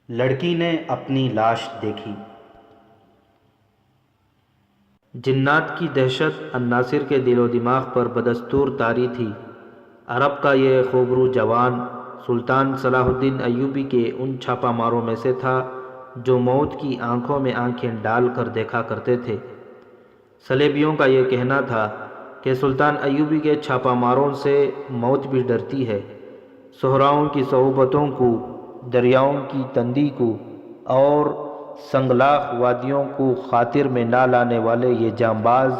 لڑکی نے اپنی لاش دیکھی۔ جنات کی دہشت الناصر کے دل و دماغ پر بدستور طاری تھی۔ عرب کا یہ خوبرو جوان سلطان صلاح الدین ایوبی کے ان چھاپا ماروں میں سے تھا جو موت کی آنکھوں میں آنکھیں ڈال کر دیکھا کرتے تھے۔ صلیبیوں کا یہ کہنا تھا کہ سلطان ایوبی کے چھاپا ماروں سے موت بھی ڈرتی ہے۔ صحراؤں کی صعوبتوں کو، دریاؤں کی تندی کو اور سنگلاخ وادیوں کو خاطر میں نہ لانے والے یہ جانباز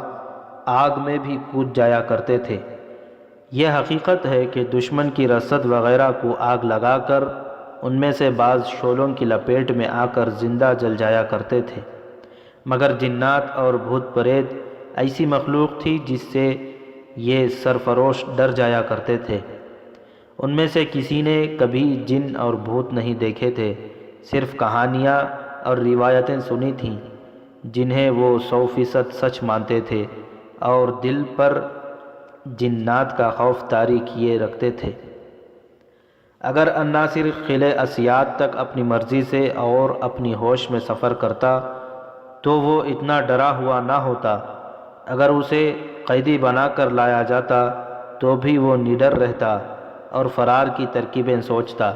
آگ میں بھی کود جایا کرتے تھے۔ یہ حقیقت ہے کہ دشمن کی رسد وغیرہ کو آگ لگا کر ان میں سے بعض شعلوں کی لپیٹ میں آ کر زندہ جل جایا کرتے تھے، مگر جنات اور بھوت پریت ایسی مخلوق تھی جس سے یہ سرفروش ڈر جایا کرتے تھے۔ ان میں سے کسی نے کبھی جن اور بھوت نہیں دیکھے تھے، صرف کہانیاں اور روایتیں سنی تھیں جنہیں وہ 100% سچ مانتے تھے اور دل پر جنات کا خوف طاری کیے رکھتے تھے۔ اگر الناصر قلعہ اسیاد تک اپنی مرضی سے اور اپنی ہوش میں سفر کرتا تو وہ اتنا ڈرا ہوا نہ ہوتا۔ اگر اسے قیدی بنا کر لایا جاتا تو بھی وہ نڈر رہتا اور فرار کی ترکیبیں سوچتا،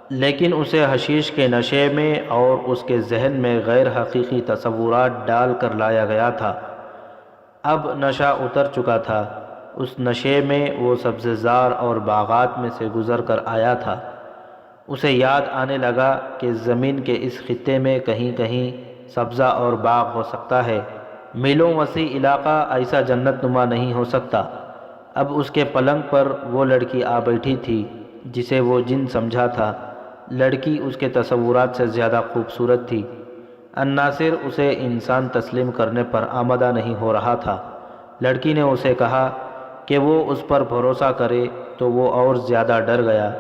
لیکن اسے حشیش کے نشے میں اور اس کے ذہن میں غیر حقیقی تصورات ڈال کر لایا گیا تھا۔ اب نشہ اتر چکا تھا۔ اس نشے میں وہ سبزہ زار اور باغات میں سے گزر کر آیا تھا۔ اسے یاد آنے لگا کہ زمین کے اس خطے میں کہیں کہیں سبزہ اور باغ ہو سکتا ہے، میلوں وسیع علاقہ ایسا جنت نما نہیں ہو سکتا۔ اب اس کے پلنگ پر وہ لڑکی آ بیٹھی تھی جسے وہ جن سمجھا تھا۔ لڑکی اس کے تصورات سے زیادہ خوبصورت تھی۔ الناصر اسے انسان تسلیم کرنے پر آمادہ نہیں ہو رہا تھا۔ لڑکی نے اسے کہا کہ وہ اس پر بھروسہ کرے تو وہ اور زیادہ ڈر گیا۔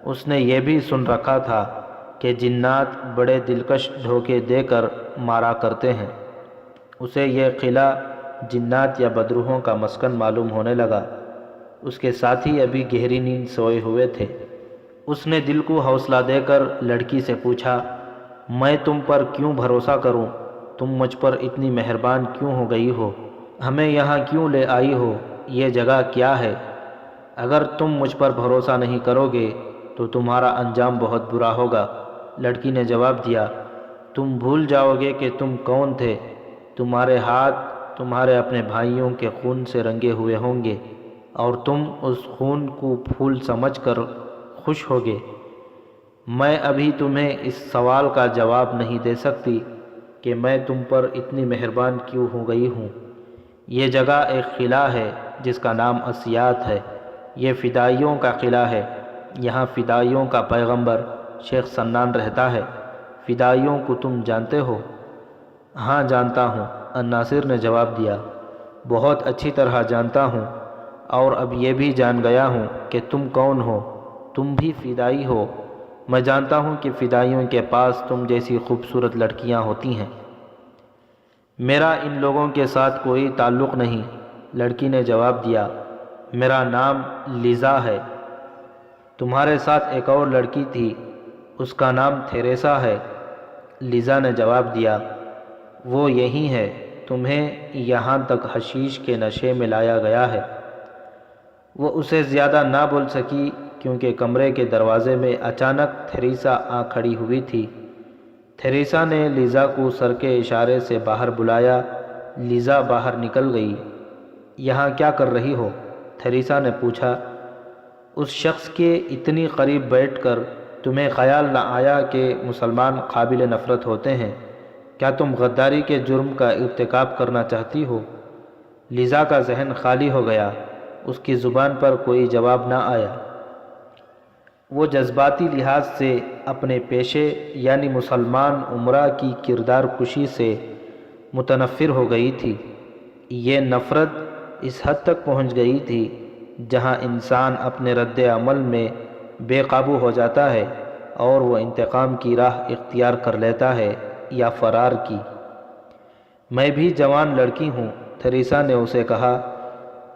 اس نے یہ بھی سن رکھا تھا کہ جنات بڑے دلکش دھوکے دے کر مارا کرتے ہیں۔ اسے یہ قلعہ جنات یا بدروحوں کا مسکن معلوم ہونے لگا۔ اس کے ساتھی ابھی گہری نیند سوئے ہوئے تھے۔ اس نے دل کو حوصلہ دے کر لڑکی سے پوچھا، میں تم پر کیوں بھروسہ کروں؟ تم مجھ پر اتنی مہربان کیوں ہو گئی ہو؟ ہمیں یہاں کیوں لے آئی ہو؟ یہ جگہ کیا ہے؟ اگر تم مجھ پر بھروسہ نہیں کرو گے تو تمہارا انجام بہت برا ہوگا۔ لڑکی نے جواب دیا، تم بھول جاؤ گے کہ تم کون تھے۔ تمہارے ہاتھ تمہارے اپنے بھائیوں کے خون سے رنگے ہوئے ہوں گے اور تم اس خون کو پھول سمجھ کر خوش ہوگے۔ میں ابھی تمہیں اس سوال کا جواب نہیں دے سکتی کہ میں تم پر اتنی مہربان کیوں ہو گئی ہوں۔ یہ جگہ ایک قلعہ ہے جس کا نام اسیات ہے۔ یہ فدائیوں کا قلعہ ہے۔ یہاں فدائیوں کا پیغمبر شیخ سنان رہتا ہے۔ فدائیوں کو تم جانتے ہو؟ ہاں جانتا ہوں، الناصر نے جواب دیا، بہت اچھی طرح جانتا ہوں، اور اب یہ بھی جان گیا ہوں کہ تم کون ہو۔ تم بھی فدائی ہو۔ میں جانتا ہوں کہ فدائیوں کے پاس تم جیسی خوبصورت لڑکیاں ہوتی ہیں۔ میرا ان لوگوں کے ساتھ کوئی تعلق نہیں، لڑکی نے جواب دیا، میرا نام لیزا ہے۔ تمہارے ساتھ ایک اور لڑکی تھی، اس کا نام تھیریسا ہے۔ لیزا نے جواب دیا، وہ یہی ہے، تمہیں یہاں تک حشیش کے نشے میں لایا گیا ہے۔ وہ اسے زیادہ نہ بول سکی کیونکہ کمرے کے دروازے میں اچانک تھیریسا آ کھڑی ہوئی تھی۔ تھیریسا نے لیزا کو سر کے اشارے سے باہر بلایا۔ لیزا باہر نکل گئی۔ یہاں کیا کر رہی ہو؟ تھیریسا نے پوچھا۔ اس شخص کے اتنی قریب بیٹھ کر تمہیں خیال نہ آیا کہ مسلمان قابل نفرت ہوتے ہیں؟ کیا تم غداری کے جرم کا ارتکاب کرنا چاہتی ہو؟ لیزا کا ذہن خالی ہو گیا۔ اس کی زبان پر کوئی جواب نہ آیا۔ وہ جذباتی لحاظ سے اپنے پیشے یعنی مسلمان امراء کی کردار کشی سے متنفر ہو گئی تھی۔ یہ نفرت اس حد تک پہنچ گئی تھی جہاں انسان اپنے رد عمل میں بے قابو ہو جاتا ہے اور وہ انتقام کی راہ اختیار کر لیتا ہے یا فرار کی۔ میں بھی جوان لڑکی ہوں، تھیریسا نے اسے کہا،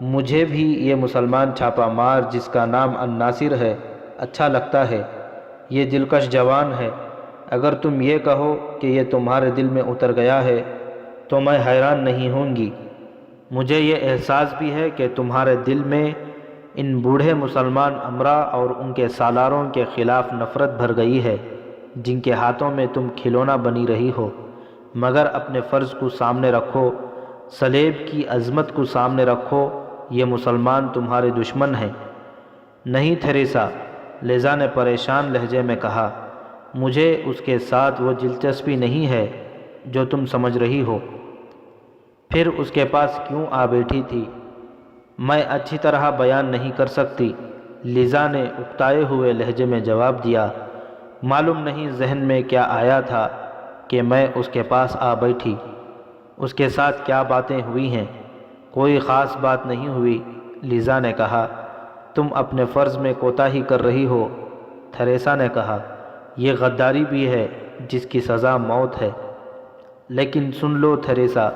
مجھے بھی یہ مسلمان چھاپا مار جس کا نام الناصر ہے اچھا لگتا ہے۔ یہ دلکش جوان ہے۔ اگر تم یہ کہو کہ یہ تمہارے دل میں اتر گیا ہے تو میں حیران نہیں ہوں گی۔ مجھے یہ احساس بھی ہے کہ تمہارے دل میں ان بوڑھے مسلمان امرا اور ان کے سالاروں کے خلاف نفرت بھر گئی ہے جن کے ہاتھوں میں تم کھلونا بنی رہی ہو، مگر اپنے فرض کو سامنے رکھو، صلیب کی عظمت کو سامنے رکھو، یہ مسلمان تمہارے دشمن ہیں۔ نہیں تھیریسا، لیزا نے پریشان لہجے میں کہا، مجھے اس کے ساتھ وہ دلچسپی نہیں ہے جو تم سمجھ رہی ہو۔ پھر اس کے پاس کیوں آ بیٹھی تھی؟ میں اچھی طرح بیان نہیں کر سکتی، لیزا نے اکتائے ہوئے لہجے میں جواب دیا۔ معلوم نہیں ذہن میں کیا آیا تھا کہ میں اس کے پاس آ بیٹھی۔ اس کے ساتھ کیا باتیں ہوئی ہیں؟ کوئی خاص بات نہیں ہوئی، لیزا نے کہا۔ تم اپنے فرض میں کوتاہی کر رہی ہو، تھیریسا نے کہا۔ یہ غداری بھی ہے جس کی سزا موت ہے۔ لیکن سن لو تھیریسا،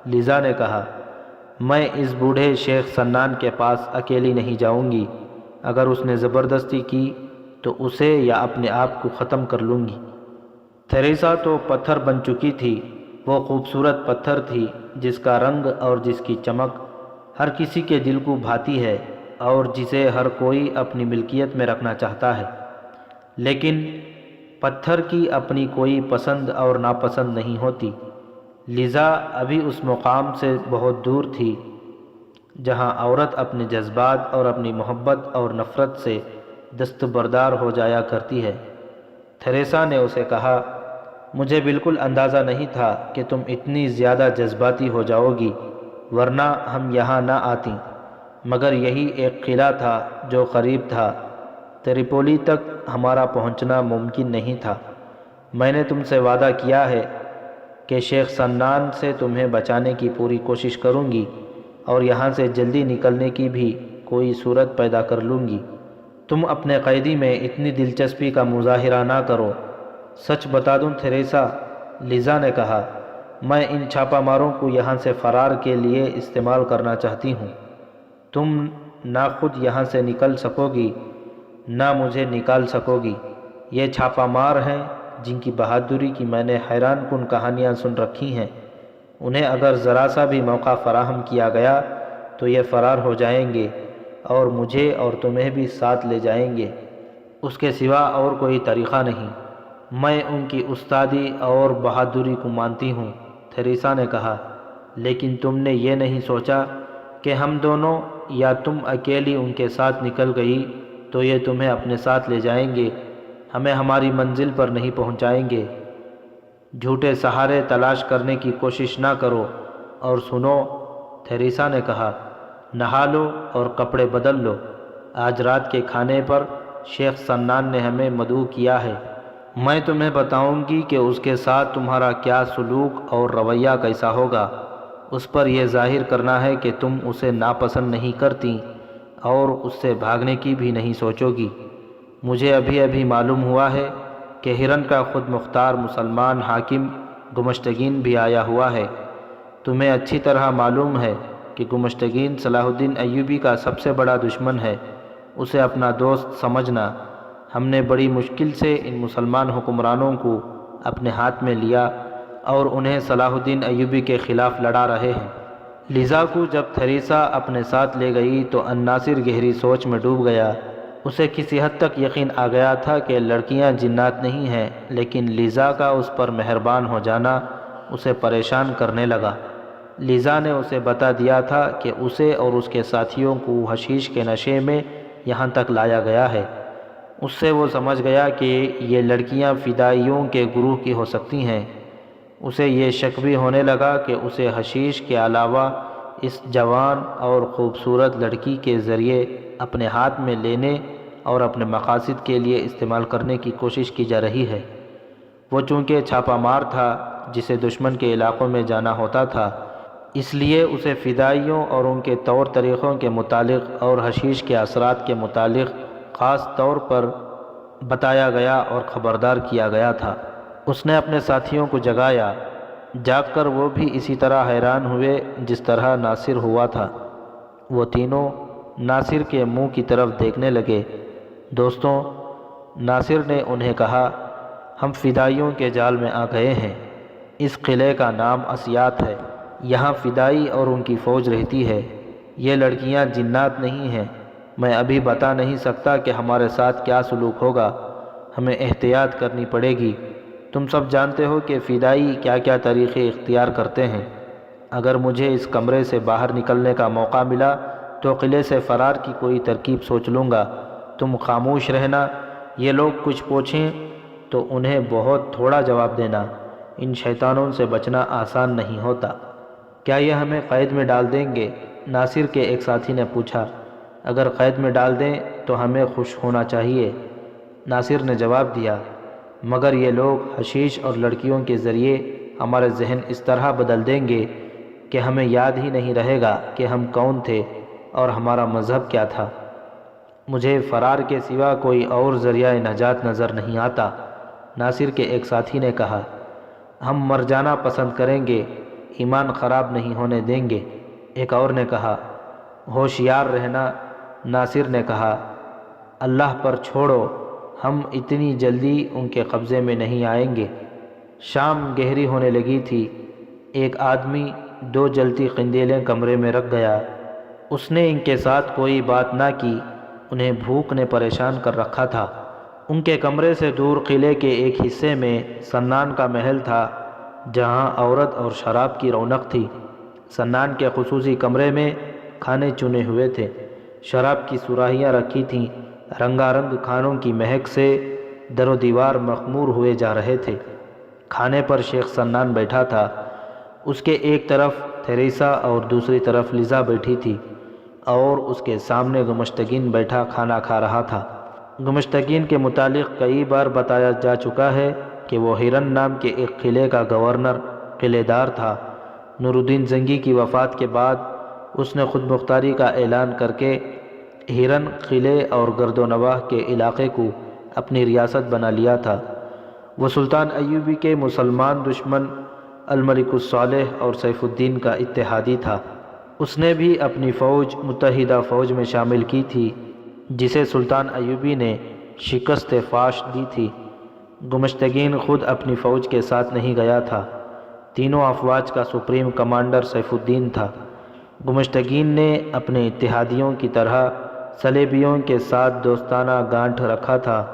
لیزا نے کہا، میں اس بوڑھے شیخ سنان کے پاس اکیلی نہیں جاؤں گی۔ اگر اس نے زبردستی کی تو اسے یا اپنے آپ کو ختم کر لوں گی۔ تھیریسا تو پتھر بن چکی تھی، وہ خوبصورت پتھر تھی جس کا رنگ اور جس کی چمک ہر کسی کے دل کو بھاتی ہے اور جسے ہر کوئی اپنی ملکیت میں رکھنا چاہتا ہے۔ لیکن پتھر کی اپنی کوئی پسند اور ناپسند نہیں ہوتی۔ لیزا ابھی اس مقام سے بہت دور تھی جہاں عورت اپنے جذبات اور اپنی محبت اور نفرت سے دستبردار ہو جایا کرتی ہے۔ تھیریسا نے اسے کہا، مجھے بالکل اندازہ نہیں تھا کہ تم اتنی زیادہ جذباتی ہو جاؤ گی، ورنہ ہم یہاں نہ آتی، مگر یہی ایک قلعہ تھا جو قریب تھا، تریپولی تک ہمارا پہنچنا ممکن نہیں تھا۔ میں نے تم سے وعدہ کیا ہے کہ شیخ سنان سے تمہیں بچانے کی پوری کوشش کروں گی اور یہاں سے جلدی نکلنے کی بھی کوئی صورت پیدا کر لوں گی۔ تم اپنے قیدی میں اتنی دلچسپی کا مظاہرہ نہ کرو۔ سچ بتا دوں تھیریسا، لیزا نے کہا، میں ان چھاپہ ماروں کو یہاں سے فرار کے لیے استعمال کرنا چاہتی ہوں۔ تم نہ خود یہاں سے نکل سکو گی نہ مجھے نکال سکو گی۔ یہ چھاپہ مار ہیں جن کی بہادری کی میں نے حیران کن کہانیاں سن رکھی ہیں۔ انہیں اگر ذرا سا بھی موقع فراہم کیا گیا تو یہ فرار ہو جائیں گے اور مجھے اور تمہیں بھی ساتھ لے جائیں گے۔ اس کے سوا اور کوئی طریقہ نہیں۔ میں ان کی استادی اور بہادری کو مانتی ہوں، تھیریسا نے کہا، لیکن تم نے یہ نہیں سوچا کہ ہم دونوں یا تم اکیلی ان کے ساتھ نکل گئی تو یہ تمہیں اپنے ساتھ لے جائیں گے، ہمیں ہماری منزل پر نہیں پہنچائیں گے۔ جھوٹے سہارے تلاش کرنے کی کوشش نہ کرو۔ اور سنو، تھیریسا نے کہا، نہا لو اور کپڑے بدل لو۔ آج رات کے کھانے پر شیخ سنان نے ہمیں مدعو کیا ہے۔ میں تمہیں بتاؤں گی کہ اس کے ساتھ تمہارا کیا سلوک اور رویہ کیسا ہوگا۔ اس پر یہ ظاہر کرنا ہے کہ تم اسے ناپسند نہیں کرتی اور اس سے بھاگنے کی بھی نہیں سوچو گی۔ مجھے ابھی معلوم ہوا ہے کہ ہرن کا خود مختار مسلمان حاکم گمشتگین بھی آیا ہوا ہے۔ تمہیں اچھی طرح معلوم ہے کہ گمشتگین صلاح الدین ایوبی کا سب سے بڑا دشمن ہے۔ اسے اپنا دوست سمجھنا۔ ہم نے بڑی مشکل سے ان مسلمان حکمرانوں کو اپنے ہاتھ میں لیا اور انہیں صلاح الدین ایوبی کے خلاف لڑا رہے ہیں۔ لیزا کو جب تھیریسا اپنے ساتھ لے گئی تو الناصر گہری سوچ میں ڈوب گیا۔ اسے کسی حد تک یقین آ گیا تھا کہ لڑکیاں جنات نہیں ہیں، لیکن لیزا کا اس پر مہربان ہو جانا اسے پریشان کرنے لگا۔ لیزا نے اسے بتا دیا تھا کہ اسے اور اس کے ساتھیوں کو حشیش کے نشے میں یہاں تک لایا گیا ہے۔ اس سے وہ سمجھ گیا کہ یہ لڑکیاں فدائیوں کے گروہ کی ہو سکتی ہیں۔ اسے یہ شک بھی ہونے لگا کہ اسے حشیش کے علاوہ اس جوان اور خوبصورت لڑکی کے ذریعے اپنے ہاتھ میں لینے اور اپنے مقاصد کے لیے استعمال کرنے کی کوشش کی جا رہی ہے۔ وہ چونکہ چھاپہ مار تھا جسے دشمن کے علاقوں میں جانا ہوتا تھا، اس لیے اسے فدائیوں اور ان کے طور طریقوں کے متعلق اور حشیش کے اثرات کے متعلق خاص طور پر بتایا گیا اور خبردار کیا گیا تھا۔ اس نے اپنے ساتھیوں کو جگایا۔ جاگ کر وہ بھی اسی طرح حیران ہوئے جس طرح ناصر ہوا تھا۔ وہ تینوں ناصر کے منہ کی طرف دیکھنے لگے۔ دوستوں، ناصر نے انہیں کہا، ہم فدائیوں کے جال میں آ گئے ہیں۔ اس قلعے کا نام اسیات ہے۔ یہاں فدائی اور ان کی فوج رہتی ہے۔ یہ لڑکیاں جنات نہیں ہیں۔ میں ابھی بتا نہیں سکتا کہ ہمارے ساتھ کیا سلوک ہوگا۔ ہمیں احتیاط کرنی پڑے گی۔ تم سب جانتے ہو کہ فدائی کیا کیا طریقے اختیار کرتے ہیں۔ اگر مجھے اس کمرے سے باہر نکلنے کا موقع ملا تو قلعے سے فرار کی کوئی ترکیب سوچ لوں گا۔ تم خاموش رہنا۔ یہ لوگ کچھ پوچھیں تو انہیں بہت تھوڑا جواب دینا۔ ان شیطانوں سے بچنا آسان نہیں ہوتا۔ کیا یہ ہمیں قید میں ڈال دیں گے؟ ناصر کے ایک ساتھی نے پوچھا۔ اگر قید میں ڈال دیں تو ہمیں خوش ہونا چاہیے، ناصر نے جواب دیا، مگر یہ لوگ حشیش اور لڑکیوں کے ذریعے ہمارے ذہن اس طرح بدل دیں گے کہ ہمیں یاد ہی نہیں رہے گا کہ ہم کون تھے اور ہمارا مذہب کیا تھا۔ مجھے فرار کے سوا کوئی اور ذریعہ نجات نظر نہیں آتا، ناصر کے ایک ساتھی نے کہا۔ ہم مر جانا پسند کریں گے، ایمان خراب نہیں ہونے دیں گے، ایک اور نے کہا۔ ہوشیار رہنا، ناصر نے کہا، اللہ پر چھوڑو، ہم اتنی جلدی ان کے قبضے میں نہیں آئیں گے۔ شام گہری ہونے لگی تھی۔ ایک آدمی 2 جلتی قندیلیں کمرے میں رکھ گیا۔ اس نے ان کے ساتھ کوئی بات نہ کی، انہیں بھوک نے پریشان کر رکھا تھا۔ ان کے کمرے سے دور قلعے کے ایک حصے میں سنان کا محل تھا، جہاں عورت اور شراب کی رونق تھی۔ سنان کے خصوصی کمرے میں کھانے چنے ہوئے تھے، شراب کی سراہیاں رکھی تھیں، رنگا رنگ کھانوں کی مہک سے در و دیوار مخمور ہوئے جا رہے تھے۔ کھانے پر شیخ سنان بیٹھا تھا، اس کے ایک طرف تھیریسا اور دوسری طرف لیزا بیٹھی تھی، اور اس کے سامنے گمشتگین بیٹھا کھانا کھا رہا تھا۔ گمشتگین کے متعلق کئی بار بتایا جا چکا ہے کہ وہ ہرن نام کے ایک قلعے کا گورنر قلعے دار تھا۔ نور الدین زنگی کی وفات کے بعد اس نے خود مختاری کا اعلان کر کے ہرن قلعے اور گرد و نواح کے علاقے کو اپنی ریاست بنا لیا تھا۔ وہ سلطان ایوبی کے مسلمان دشمن الملک الصالح اور سیف الدین کا اتحادی تھا۔ اس نے بھی اپنی فوج متحدہ فوج میں شامل کی تھی، جسے سلطان ایوبی نے شکست فاش دی تھی۔ گمشتگین خود اپنی فوج کے ساتھ نہیں گیا تھا، تینوں افواج کا سپریم کمانڈر سیف الدین تھا۔ گمشتگین نے اپنے اتحادیوں کی طرح صلیبیوں کے ساتھ دوستانہ گانٹھ رکھا تھا۔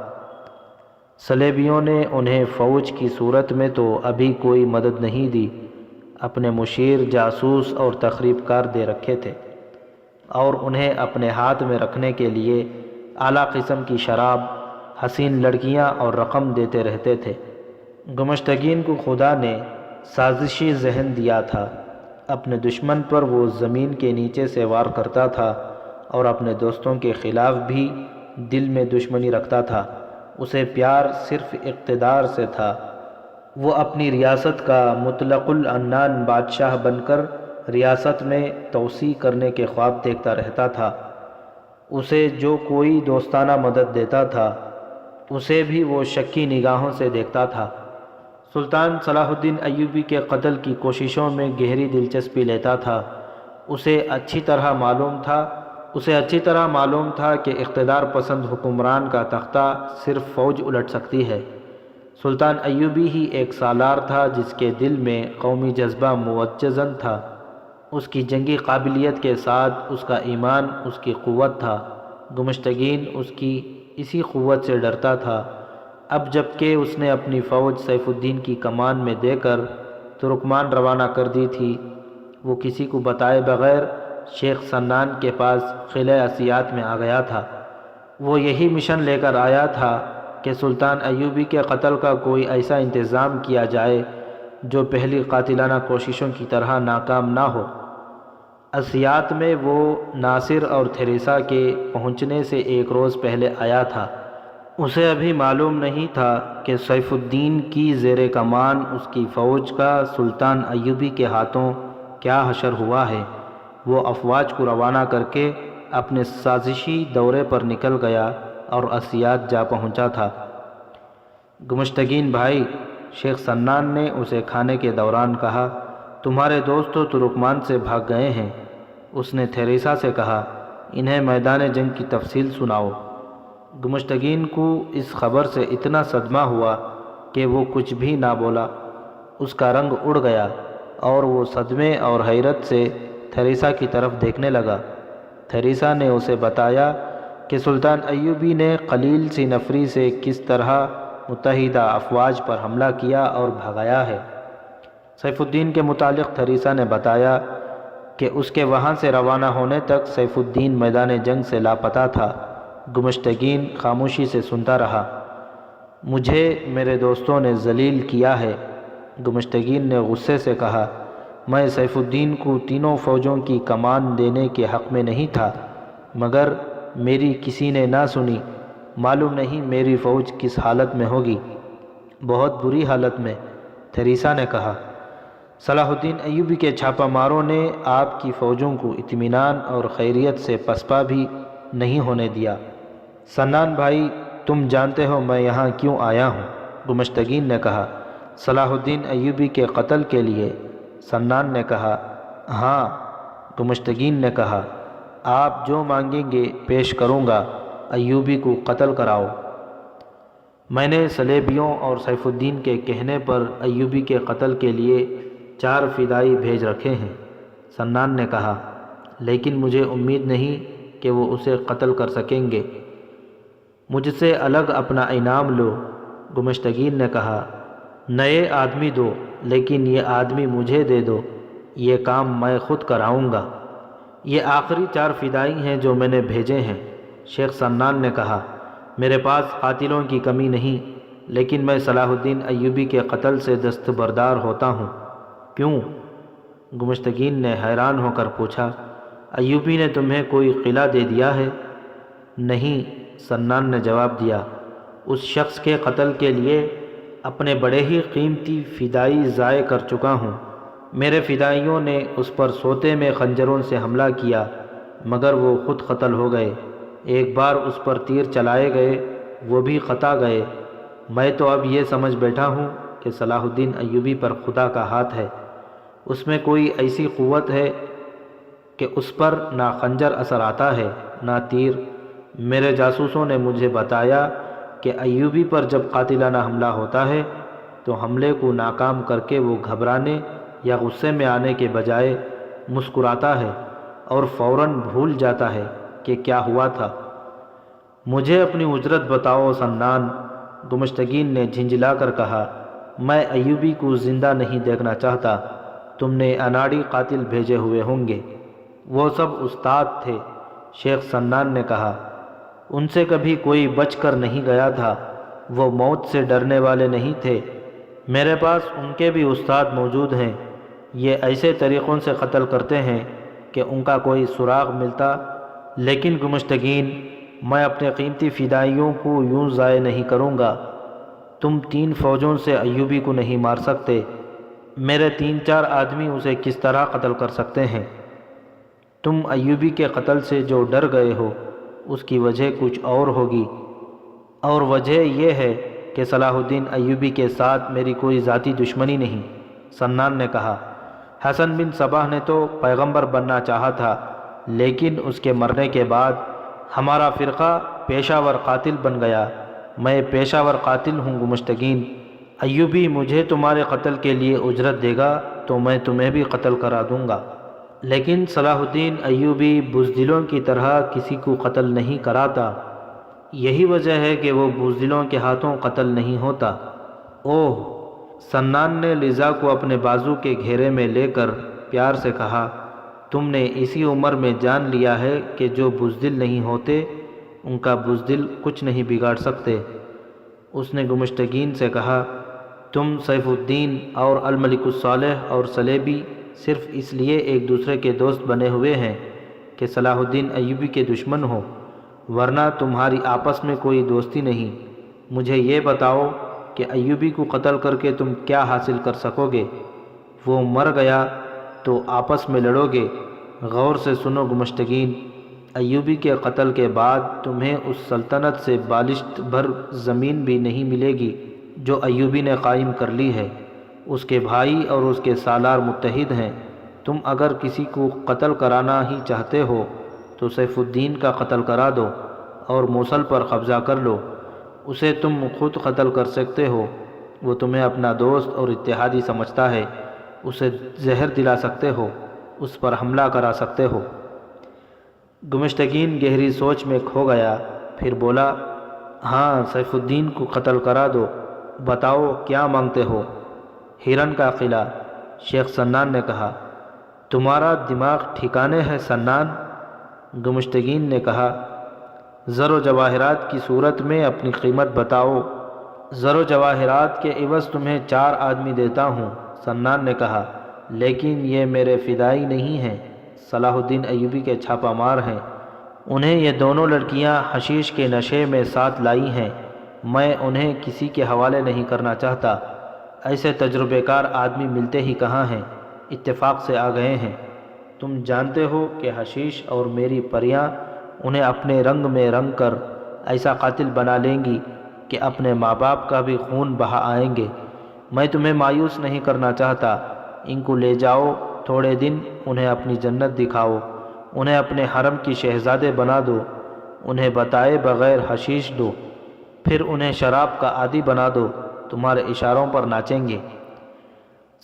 صلیبیوں نے انہیں فوج کی صورت میں تو ابھی کوئی مدد نہیں دی، اپنے مشیر، جاسوس اور تخریب کار دے رکھے تھے، اور انہیں اپنے ہاتھ میں رکھنے کے لیے اعلیٰ قسم کی شراب، حسین لڑکیاں اور رقم دیتے رہتے تھے۔ گمشتگین کو خدا نے سازشی ذہن دیا تھا۔ اپنے دشمن پر وہ زمین کے نیچے سے وار کرتا تھا اور اپنے دوستوں کے خلاف بھی دل میں دشمنی رکھتا تھا۔ اسے پیار صرف اقتدار سے تھا۔ وہ اپنی ریاست کا مطلق العنان بادشاہ بن کر ریاست میں توسیع کرنے کے خواب دیکھتا رہتا تھا۔ اسے جو کوئی دوستانہ مدد دیتا تھا، اسے بھی وہ شکی نگاہوں سے دیکھتا تھا۔ سلطان صلاح الدین ایوبی کے قتل کی کوششوں میں گہری دلچسپی لیتا تھا۔ اسے اچھی طرح معلوم تھا کہ اقتدار پسند حکمران کا تختہ صرف فوج الٹ سکتی ہے۔ سلطان ایوبی ہی ایک سالار تھا جس کے دل میں قومی جذبہ موجزن تھا۔ اس کی جنگی قابلیت کے ساتھ اس کا ایمان اس کی قوت تھا۔ گمشتگین اس کی اسی قوت سے ڈرتا تھا۔ اب جب کہ اس نے اپنی فوج سیف الدین کی کمان میں دے کر ترکمان روانہ کر دی تھی، وہ کسی کو بتائے بغیر شیخ سنان کے پاس قلعہ اسیات میں آ گیا تھا۔ وہ یہی مشن لے کر آیا تھا کہ سلطان ایوبی کے قتل کا کوئی ایسا انتظام کیا جائے جو پہلی قاتلانہ کوششوں کی طرح ناکام نہ ہو۔ اسیات میں وہ ناصر اور تھیریسا کے پہنچنے سے 1 روز پہلے آیا تھا۔ اسے ابھی معلوم نہیں تھا کہ سیف الدین کی زیر کمان اس کی فوج کا سلطان ایوبی کے ہاتھوں کیا حشر ہوا ہے۔ وہ افواج کو روانہ کر کے اپنے سازشی دورے پر نکل گیا اور اسیات جا پہنچا تھا۔ گمشتگین بھائی، شیخ سنان نے اسے کھانے کے دوران کہا، تمہارے دوست تو ترکمان سے بھاگ گئے ہیں۔ اس نے تھیریسا سے کہا، انہیں میدان جنگ کی تفصیل سناؤ۔ گمشتگین کو اس خبر سے اتنا صدمہ ہوا کہ وہ کچھ بھی نہ بولا۔ اس کا رنگ اڑ گیا اور وہ صدمے اور حیرت سے تھیریسا کی طرف دیکھنے لگا۔ تھیریسا نے اسے بتایا کہ سلطان ایوبی نے قلیل سی نفری سے کس طرح متحدہ افواج پر حملہ کیا اور بھگایا ہے۔ سیف الدین کے متعلق تھیریسا نے بتایا کہ اس کے وہاں سے روانہ ہونے تک سیف الدین میدان جنگ سے لاپتہ تھا۔ گمشتگین خاموشی سے سنتا رہا۔ مجھے میرے دوستوں نے ذلیل کیا ہے، گمشتگین نے غصے سے کہا۔ میں سیف الدین کو تینوں فوجوں کی کمان دینے کے حق میں نہیں تھا، مگر میری کسی نے نہ سنی۔ معلوم نہیں میری فوج کس حالت میں ہوگی۔ بہت بری حالت میں، تھیریسا نے کہا۔ صلاح الدین ایوبی کے چھاپہ ماروں نے آپ کی فوجوں کو اطمینان اور خیریت سے پسپا بھی نہیں ہونے دیا۔ سنان بھائی، تم جانتے ہو میں یہاں کیوں آیا ہوں؟ گمشتگین نے کہا۔ صلاح الدین ایوبی کے قتل کے لیے، سنان نے کہا۔ ہاں، گمشتگین نے کہا، آپ جو مانگیں گے پیش کروں گا، ایوبی کو قتل کراؤ۔ میں نے صلیبیوں اور سیف الدین کے کہنے پر ایوبی کے قتل کے لیے 4 فدائی بھیج رکھے ہیں، سنان نے کہا، لیکن مجھے امید نہیں کہ وہ اسے قتل کر سکیں گے۔ مجھ سے الگ اپنا انعام لو، گمشتگین نے کہا۔ نئے آدمی دو، لیکن یہ آدمی مجھے دے دو، یہ کام میں خود کراؤں گا۔ یہ آخری 4 فدائی ہیں جو میں نے بھیجے ہیں، شیخ سنان نے کہا۔ میرے پاس قاتلوں کی کمی نہیں، لیکن میں صلاح الدین ایوبی کے قتل سے دستبردار ہوتا ہوں۔ کیوں؟ گمشتگین نے حیران ہو کر پوچھا۔ ایوبی نے تمہیں کوئی قلعہ دے دیا ہے؟ نہیں، سنان نے جواب دیا۔ اس شخص کے قتل کے لیے اپنے بڑے ہی قیمتی فدائی ضائع کر چکا ہوں۔ میرے فدائیوں نے اس پر سوتے میں خنجروں سے حملہ کیا، مگر وہ خود قتل ہو گئے۔ ایک بار اس پر تیر چلائے گئے، وہ بھی قطع گئے۔ میں تو اب یہ سمجھ بیٹھا ہوں کہ صلاح الدین ایوبی پر خدا کا ہاتھ ہے۔ اس میں کوئی ایسی قوت ہے کہ اس پر نہ خنجر اثر آتا ہے نہ تیر۔ میرے جاسوسوں نے مجھے بتایا کہ ایوبی پر جب قاتلانہ حملہ ہوتا ہے تو حملے کو ناکام کر کے وہ گھبرانے یا غصے میں آنے کے بجائے مسکراتا ہے اور فوراً بھول جاتا ہے کہ کیا ہوا تھا۔ مجھے اپنی اجرت بتاؤ سنان، گمشتگین نے جھنجھلا کر کہا۔ میں ایوبی کو زندہ نہیں دیکھنا چاہتا۔ تم نے اناڑی قاتل بھیجے ہوئے ہوں گے۔ وہ سب استاد تھے، شیخ سنان نے کہا۔ ان سے کبھی کوئی بچ کر نہیں گیا تھا۔ وہ موت سے ڈرنے والے نہیں تھے۔ میرے پاس ان کے بھی استاد موجود ہیں۔ یہ ایسے طریقوں سے قتل کرتے ہیں کہ ان کا کوئی سراغ ملتا۔ لیکن گمشتگین، میں اپنے قیمتی فدائیوں کو یوں ضائع نہیں کروں گا۔ تم 3 فوجوں سے ایوبی کو نہیں مار سکتے۔ میرے 3-4 آدمی اسے کس طرح قتل کر سکتے ہیں؟ تم ایوبی کے قتل سے جو ڈر گئے ہو، اس کی وجہ کچھ اور ہوگی، اور وجہ یہ ہے کہ صلاح الدین ایوبی کے ساتھ میری کوئی ذاتی دشمنی نہیں، سنان نے کہا۔ حسن بن صباح نے تو پیغمبر بننا چاہا تھا، لیکن اس کے مرنے کے بعد ہمارا فرقہ پیشہ ور قاتل بن گیا۔ میں پیشہ ور قاتل ہوں گمشتگین۔ ایوبی مجھے تمہارے قتل کے لیے اجرت دے گا تو میں تمہیں بھی قتل کرا دوں گا، لیکن صلاح الدین ایوبی بزدلوں کی طرح کسی کو قتل نہیں کراتا۔ یہی وجہ ہے کہ وہ بزدلوں کے ہاتھوں قتل نہیں ہوتا۔ اوہ، سنان نے لیزا کو اپنے بازو کے گھیرے میں لے کر پیار سے کہا، تم نے اسی عمر میں جان لیا ہے کہ جو بزدل نہیں ہوتے ان کا بزدل کچھ نہیں بگاڑ سکتے۔ اس نے گمشتگین سے کہا، تم سیف الدین اور الملک الصالح اور صلیبی صرف اس لیے ایک دوسرے کے دوست بنے ہوئے ہیں کہ صلاح الدین ایوبی کے دشمن ہو، ورنہ تمہاری آپس میں کوئی دوستی نہیں۔ مجھے یہ بتاؤ کہ ایوبی کو قتل کر کے تم کیا حاصل کر سکو گے؟ وہ مر گیا تو آپس میں لڑو گے۔ غور سے سنو گمشتگین، ایوبی کے قتل کے بعد تمہیں اس سلطنت سے بالشت بھر زمین بھی نہیں ملے گی جو ایوبی نے قائم کر لی ہے۔ اس کے بھائی اور اس کے سالار متحد ہیں۔ تم اگر کسی کو قتل کرانا ہی چاہتے ہو تو سیف الدین کا قتل کرا دو اور موصل پر قبضہ کر لو۔ اسے تم خود قتل کر سکتے ہو، وہ تمہیں اپنا دوست اور اتحادی سمجھتا ہے، اسے زہر دلا سکتے ہو، اس پر حملہ کرا سکتے ہو۔ گمشتگین گہری سوچ میں کھو گیا، پھر بولا، ہاں، سیف الدین کو قتل کرا دو، بتاؤ کیا مانگتے ہو؟ ہرن کا قلعہ، شیخ سنان نے کہا۔ تمہارا دماغ ٹھکانے ہے سنان؟ گمشتگین نے کہا، زر و جواہرات کی صورت میں اپنی قیمت بتاؤ۔ زر و جواہرات کے عوض تمہیں 4 آدمی دیتا ہوں، سنان نے کہا، لیکن یہ میرے فدائی نہیں ہیں، صلاح الدین ایوبی کے چھاپہ مار ہیں، انہیں یہ دونوں لڑکیاں حشیش کے نشے میں ساتھ لائی ہیں، میں انہیں کسی کے حوالے نہیں کرنا چاہتا، ایسے تجربے کار آدمی ملتے ہی کہاں ہیں، اتفاق سے آ گئے ہیں، تم جانتے ہو کہ حشیش اور میری پریاں انہیں اپنے رنگ میں رنگ کر ایسا قاتل بنا لیں گی کہ اپنے ماں باپ کا بھی خون بہا آئیں گے، میں تمہیں مایوس نہیں کرنا چاہتا، ان کو لے جاؤ، تھوڑے دن انہیں اپنی جنت دکھاؤ، انہیں اپنے حرم کی شہزادے بنا دو، انہیں بتائے بغیر حشیش دو، پھر انہیں شراب کا عادی بنا دو، تمہارے اشاروں پر ناچیں گے۔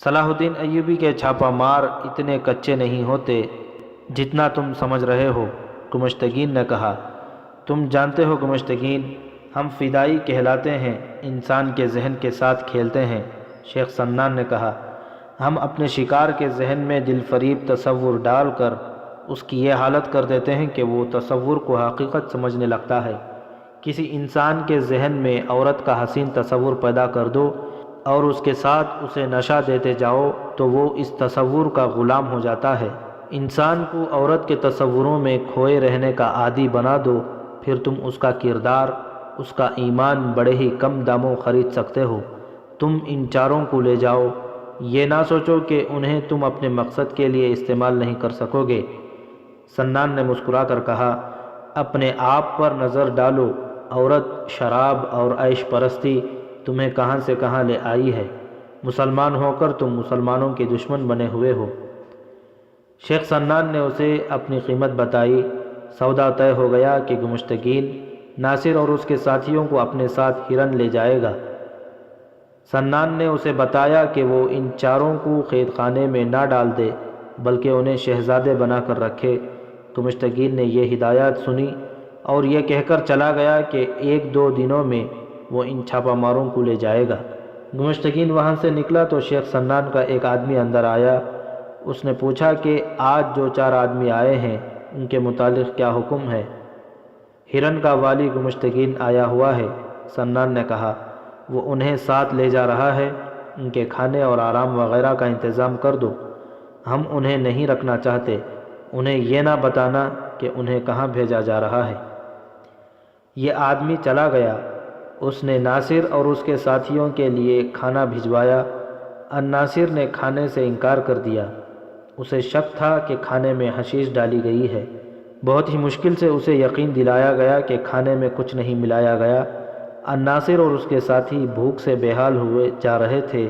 صلاح الدین ایوبی کے چھاپہ مار اتنے کچے نہیں ہوتے جتنا تم سمجھ رہے ہو، گمشتگین نے کہا۔ تم جانتے ہو گمشتگین، ہم فدائی کہلاتے ہیں، انسان کے ذہن کے ساتھ کھیلتے ہیں، شیخ سنان نے کہا۔ ہم اپنے شکار کے ذہن میں دل فریب تصور ڈال کر اس کی یہ حالت کر دیتے ہیں کہ وہ تصور کو حقیقت سمجھنے لگتا ہے۔ کسی انسان کے ذہن میں عورت کا حسین تصور پیدا کر دو اور اس کے ساتھ اسے نشہ دیتے جاؤ تو وہ اس تصور کا غلام ہو جاتا ہے۔ انسان کو عورت کے تصوروں میں کھوئے رہنے کا عادی بنا دو، پھر تم اس کا کردار، اس کا ایمان بڑے ہی کم داموں خرید سکتے ہو۔ تم ان 4 کو لے جاؤ، یہ نہ سوچو کہ انہیں تم اپنے مقصد کے لیے استعمال نہیں کر سکو گے۔ سنان نے مسکرا کر کہا، اپنے آپ پر نظر ڈالو، عورت، شراب اور عیش پرستی تمہیں کہاں سے کہاں لے آئی ہے، مسلمان ہو کر تم مسلمانوں کے دشمن بنے ہوئے ہو۔ شیخ سنان نے اسے اپنی قیمت بتائی، سودا طے ہو گیا کہ گمشتگین ناصر اور اس کے ساتھیوں کو اپنے ساتھ ہرن لے جائے گا۔ سنان نے اسے بتایا کہ وہ ان 4 کو قید خانے میں نہ ڈال دے بلکہ انہیں شہزادے بنا کر رکھے۔ گمشتگین نے یہ ہدایات سنی اور یہ کہہ کر چلا گیا کہ 1-2 دنوں میں وہ ان چھاپہ ماروں کو لے جائے گا۔ گمشتگین وہاں سے نکلا تو شیخ سنان کا ایک آدمی اندر آیا، اس نے پوچھا کہ آج جو 4 آدمی آئے ہیں ان کے متعلق کیا حکم ہے؟ ہرن کا والی گمشتگین آیا ہوا ہے، سنان نے کہا، وہ انہیں ساتھ لے جا رہا ہے، ان کے کھانے اور آرام وغیرہ کا انتظام کر دو، ہم انہیں نہیں رکھنا چاہتے، انہیں یہ نہ بتانا کہ انہیں کہاں بھیجا جا رہا ہے۔ یہ آدمی چلا گیا، اس نے ناصر اور اس کے ساتھیوں کے لیے کھانا بھجوایا۔ الناصر نے کھانے سے انکار کر دیا، اسے شک تھا کہ کھانے میں حشیش ڈالی گئی ہے۔ بہت ہی مشکل سے اسے یقین دلایا گیا کہ کھانے میں کچھ نہیں ملایا گیا۔ الناصر اور اس کے ساتھی بھوک سے بے حال ہوئے جا رہے تھے۔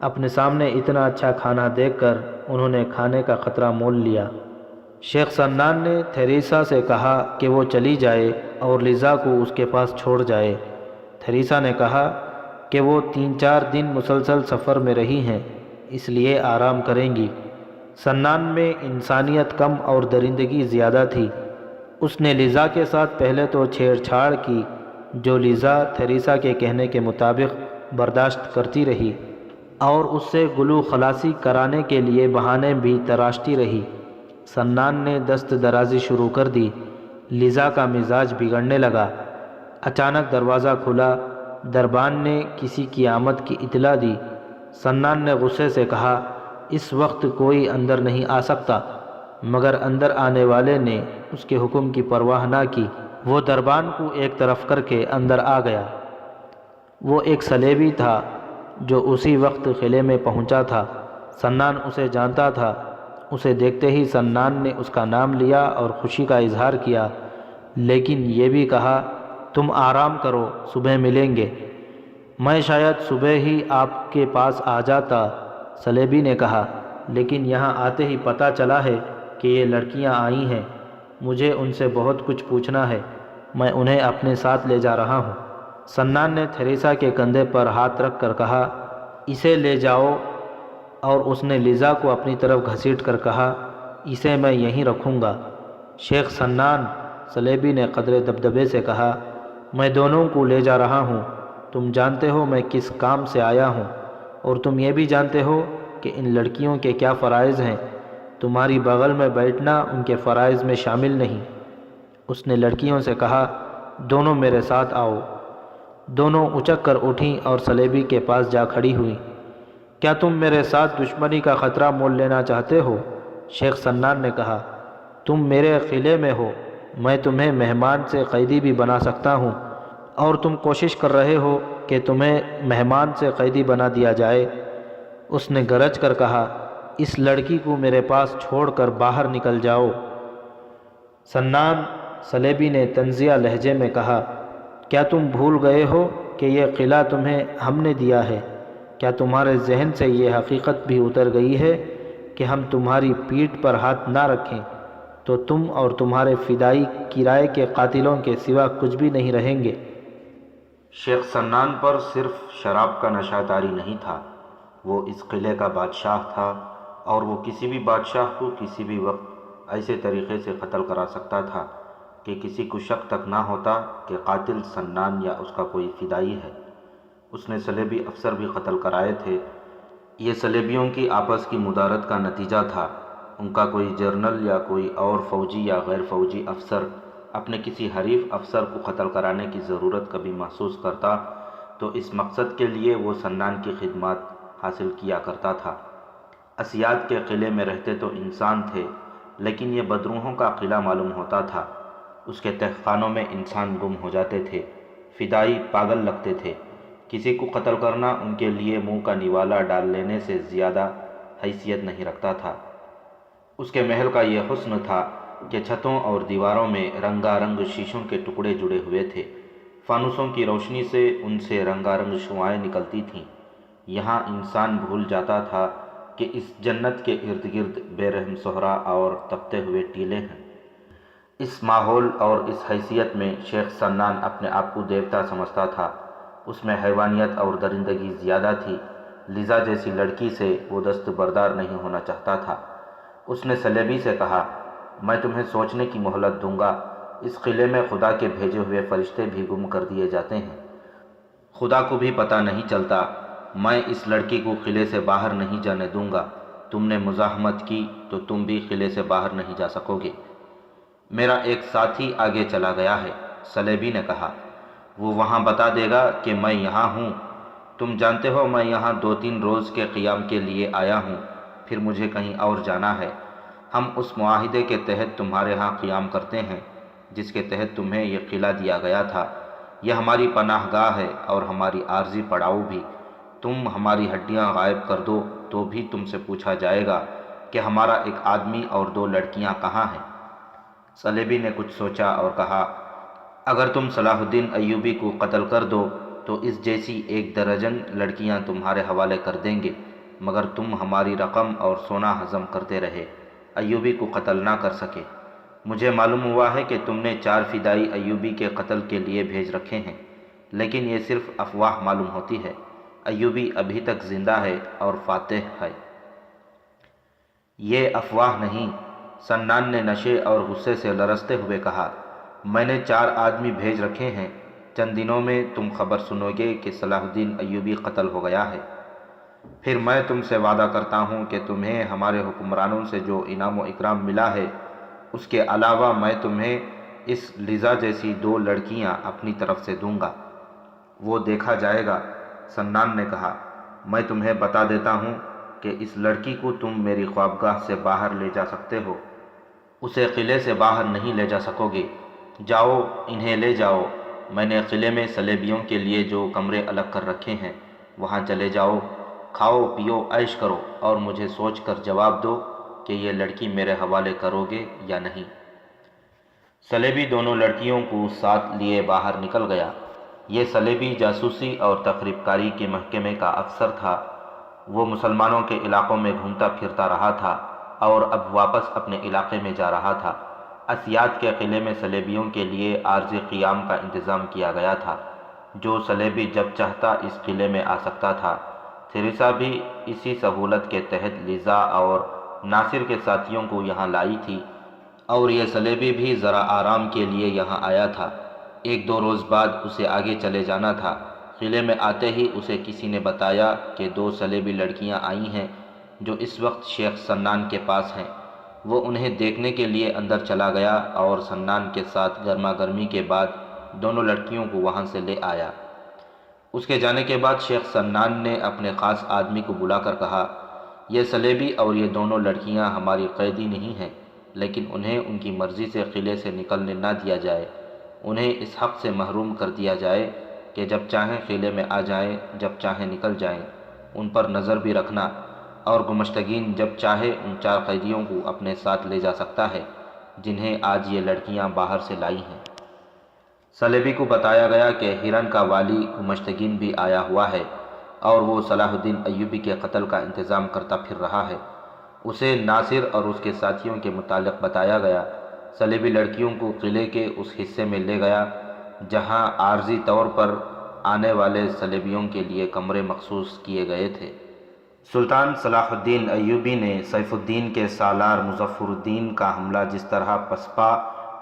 اپنے سامنے اتنا اچھا کھانا دیکھ کر انہوں نے کھانے کا خطرہ مول لیا۔ شیخ سنان نے تھیریسا سے کہا کہ وہ چلی جائے اور لیزا کو اس کے پاس چھوڑ جائے۔ تھیریسا نے کہا کہ وہ 3-4 دن مسلسل سفر میں رہی ہیں، اس لیے آرام کریں گی۔ سنان میں انسانیت کم اور درندگی زیادہ تھی۔ اس نے لیزا کے ساتھ پہلے تو چھیڑ چھاڑ کی، جو لیزا تھیریسا کے کہنے کے مطابق برداشت کرتی رہی اور اس سے گلو خلاصی کرانے کے لیے بہانے بھی تراشتی رہی۔ سنان نے دست درازی شروع کر دی، لیزا کا مزاج بگڑنے لگا۔ اچانک دروازہ کھلا، دربان نے کسی کی آمد کی اطلاع دی۔ سنان نے غصے سے کہا، اس وقت کوئی اندر نہیں آ سکتا، مگر اندر آنے والے نے اس کے حکم کی پرواہ نہ کی، وہ دربان کو ایک طرف کر کے اندر آ گیا۔ وہ ایک سلیبی تھا جو اسی وقت قلعے میں پہنچا تھا۔ سنان اسے جانتا تھا، اسے دیکھتے ہی سنان نے اس کا نام لیا اور خوشی کا اظہار کیا، لیکن یہ بھی کہا، تم آرام کرو، صبح ملیں گے۔ میں شاید صبح ہی آپ کے پاس آ جاتا، سلیبی نے کہا، لیکن یہاں آتے ہی پتہ چلا ہے کہ یہ لڑکیاں آئی ہیں، مجھے ان سے بہت کچھ پوچھنا ہے، میں انہیں اپنے ساتھ لے جا رہا ہوں۔ سنان نے تھریسا کے کندھے پر ہاتھ رکھ کر کہا، اسے لے جاؤ، اور اس نے لیزا کو اپنی طرف گھسیٹ کر کہا، اسے میں یہیں رکھوں گا۔ شیخ سنان، صلیبی نے قدرے دبدبے سے کہا، میں دونوں کو لے جا رہا ہوں۔ تم جانتے ہو میں کس کام سے آیا ہوں، اور تم یہ بھی جانتے ہو کہ ان لڑکیوں کے کیا فرائض ہیں۔ تمہاری بغل میں بیٹھنا ان کے فرائض میں شامل نہیں۔ اس نے لڑکیوں سے کہا، دونوں میرے ساتھ آؤ۔ دونوں اچک کر اٹھیں اور صلیبی کے پاس جا کھڑی ہوئیں۔ کیا تم میرے ساتھ دشمنی کا خطرہ مول لینا چاہتے ہو؟ شیخ سنان نے کہا، تم میرے قلعے میں ہو، میں تمہیں مہمان سے قیدی بھی بنا سکتا ہوں، اور تم کوشش کر رہے ہو کہ تمہیں مہمان سے قیدی بنا دیا جائے۔ اس نے گرج کر کہا، اس لڑکی کو میرے پاس چھوڑ کر باہر نکل جاؤ۔ سنان، صلیبی نے طنزیہ لہجے میں کہا، کیا تم بھول گئے ہو کہ یہ قلعہ تمہیں ہم نے دیا ہے؟ کیا تمہارے ذہن سے یہ حقیقت بھی اتر گئی ہے کہ ہم تمہاری پیٹھ پر ہاتھ نہ رکھیں تو تم اور تمہارے فدائی کرائے کے قاتلوں کے سوا کچھ بھی نہیں رہیں گے؟ شیخ سنان پر صرف شراب کا نشہ طاری نہیں تھا، وہ اس قلعے کا بادشاہ تھا، اور وہ کسی بھی بادشاہ کو کسی بھی وقت ایسے طریقے سے قتل کرا سکتا تھا کہ کسی کو شک تک نہ ہوتا کہ قاتل سنان یا اس کا کوئی فدائی ہے۔ اس نے صلیبی افسر بھی قتل کرائے تھے۔ یہ صلیبیوں کی آپس کی مدارت کا نتیجہ تھا۔ ان کا کوئی جنرل یا کوئی اور فوجی یا غیر فوجی افسر اپنے کسی حریف افسر کو قتل کرانے کی ضرورت کبھی محسوس کرتا تو اس مقصد کے لیے وہ سنان کی خدمات حاصل کیا کرتا تھا۔ اسیاد کے قلعے میں رہتے تو انسان تھے، لیکن یہ بدروحوں کا قلعہ معلوم ہوتا تھا۔ اس کے تہخانوں میں انسان گم ہو جاتے تھے، فدائی پاگل لگتے تھے۔ کسی کو قتل کرنا ان کے لیے منہ کا نوالا ڈال لینے سے زیادہ حیثیت نہیں رکھتا تھا۔ اس کے محل کا یہ حسن تھا کہ چھتوں اور دیواروں میں رنگا رنگ شیشوں کے ٹکڑے جڑے ہوئے تھے۔ فانوسوں کی روشنی سے ان سے رنگا رنگ شعاعیں نکلتی تھیں۔ یہاں انسان بھول جاتا تھا کہ اس جنت کے ارد گرد بے رحم صحرا اور تپتے ہوئے ٹیلے ہیں۔ اس ماحول اور اس حیثیت میں شیخ سنان اپنے آپ کو دیوتا سمجھتا تھا۔ اس میں حیوانیت اور درندگی زیادہ تھی۔ لیزا جیسی لڑکی سے وہ دست بردار نہیں ہونا چاہتا تھا۔ اس نے صلیبی سے کہا، میں تمہیں سوچنے کی مہلت دوں گا۔ اس قلعے میں خدا کے بھیجے ہوئے فرشتے بھی گم کر دیے جاتے ہیں، خدا کو بھی پتہ نہیں چلتا۔ میں اس لڑکی کو قلعے سے باہر نہیں جانے دوں گا۔ تم نے مزاحمت کی تو تم بھی قلعے سے باہر نہیں جا سکو گے۔ میرا ایک ساتھی آگے چلا گیا ہے، صلیبی نے کہا، وہ وہاں بتا دے گا کہ میں یہاں ہوں۔ تم جانتے ہو میں یہاں 2-3 روز کے قیام کے لیے آیا ہوں، پھر مجھے کہیں اور جانا ہے۔ ہم اس معاہدے کے تحت تمہارے ہاں قیام کرتے ہیں جس کے تحت تمہیں یہ قلعہ دیا گیا تھا۔ یہ ہماری پناہ گاہ ہے اور ہماری عارضی پڑاؤ بھی۔ تم ہماری ہڈیاں غائب کر دو تو بھی تم سے پوچھا جائے گا کہ ہمارا ایک آدمی اور 2 لڑکیاں کہاں ہیں؟ صلیبی نے کچھ سوچا اور کہا، اگر تم صلاح الدین ایوبی کو قتل کر دو تو اس جیسی 1 درجن لڑکیاں تمہارے حوالے کر دیں گے، مگر تم ہماری رقم اور سونا ہضم کرتے رہے، ایوبی کو قتل نہ کر سکے۔ مجھے معلوم ہوا ہے کہ تم نے 4 فدائی ایوبی کے قتل کے لیے بھیج رکھے ہیں، لیکن یہ صرف افواہ معلوم ہوتی ہے۔ ایوبی ابھی تک زندہ ہے اور فاتح ہے۔ یہ افواہ نہیں، سنان نے نشے اور غصے سے لرزتے ہوئے کہا، میں نے 4 آدمی بھیج رکھے ہیں۔ چند دنوں میں تم خبر سنو گے کہ صلاح الدین ایوبی قتل ہو گیا ہے۔ پھر میں تم سے وعدہ کرتا ہوں کہ تمہیں ہمارے حکمرانوں سے جو انعام و اکرام ملا ہے اس کے علاوہ میں تمہیں اس لیزا جیسی 2 لڑکیاں اپنی طرف سے دوں گا۔ وہ دیکھا جائے گا، سنان نے کہا۔ میں تمہیں بتا دیتا ہوں کہ اس لڑکی کو تم میری خوابگاہ سے باہر لے جا سکتے ہو، اسے قلعے سے باہر نہیں لے جا سکو گے۔ جاؤ، انہیں لے جاؤ۔ میں نے قلعے میں صلیبیوں کے لیے جو کمرے الگ کر رکھے ہیں وہاں چلے جاؤ، کھاؤ پیو عیش کرو، اور مجھے سوچ کر جواب دو کہ یہ لڑکی میرے حوالے کرو گے یا نہیں۔ صلیبی دونوں لڑکیوں کو ساتھ لیے باہر نکل گیا۔ یہ صلیبی جاسوسی اور تخریب کاری کے محکمے کا افسر تھا۔ وہ مسلمانوں کے علاقوں میں گھومتا پھرتا رہا تھا اور اب واپس اپنے علاقے میں جا رہا تھا۔ اسیاد کے قلعے میں صلیبیوں کے لیے عارضی قیام کا انتظام کیا گیا تھا۔ جو سلیبی جب چاہتا اس قلعے میں آ سکتا تھا۔ تھیریسا بھی اسی سہولت کے تحت لیزا اور ناصر کے ساتھیوں کو یہاں لائی تھی، اور یہ سلیبی بھی ذرا آرام کے لیے یہاں آیا تھا۔ ایک دو روز بعد اسے آگے چلے جانا تھا۔ قلعے میں آتے ہی اسے کسی نے بتایا کہ 2 سلیبی لڑکیاں آئی ہیں جو اس وقت شیخ سنان کے پاس ہیں۔ وہ انہیں دیکھنے کے لیے اندر چلا گیا اور سنان کے ساتھ گرما گرمی کے بعد دونوں لڑکیوں کو وہاں سے لے آیا۔ اس کے جانے کے بعد شیخ سنان نے اپنے خاص آدمی کو بلا کر کہا، یہ سلیبی اور یہ دونوں لڑکیاں ہماری قیدی نہیں ہیں، لیکن انہیں ان کی مرضی سے قلعے سے نکلنے نہ دیا جائے۔ انہیں اس حق سے محروم کر دیا جائے کہ جب چاہیں قلعے میں آ جائیں، جب چاہیں نکل جائیں۔ ان پر نظر بھی رکھنا، اور گمشتگین جب چاہے ان 4 قیدیوں کو اپنے ساتھ لے جا سکتا ہے جنہیں آج یہ لڑکیاں باہر سے لائی ہیں۔ سلیبی کو بتایا گیا کہ ہرن کا والی گمشتگین بھی آیا ہوا ہے اور وہ صلاح الدین ایوبی کے قتل کا انتظام کرتا پھر رہا ہے۔ اسے ناصر اور اس کے ساتھیوں کے متعلق بتایا گیا۔ سلیبی لڑکیوں کو قلعے کے اس حصے میں لے گیا جہاں عارضی طور پر آنے والے سلیبیوں کے لیے کمرے مخصوص کیے گئے تھے۔ سلطان صلاح الدین ایوبی نے سیف الدین کے سالار مظفر الدین کا حملہ جس طرح پسپا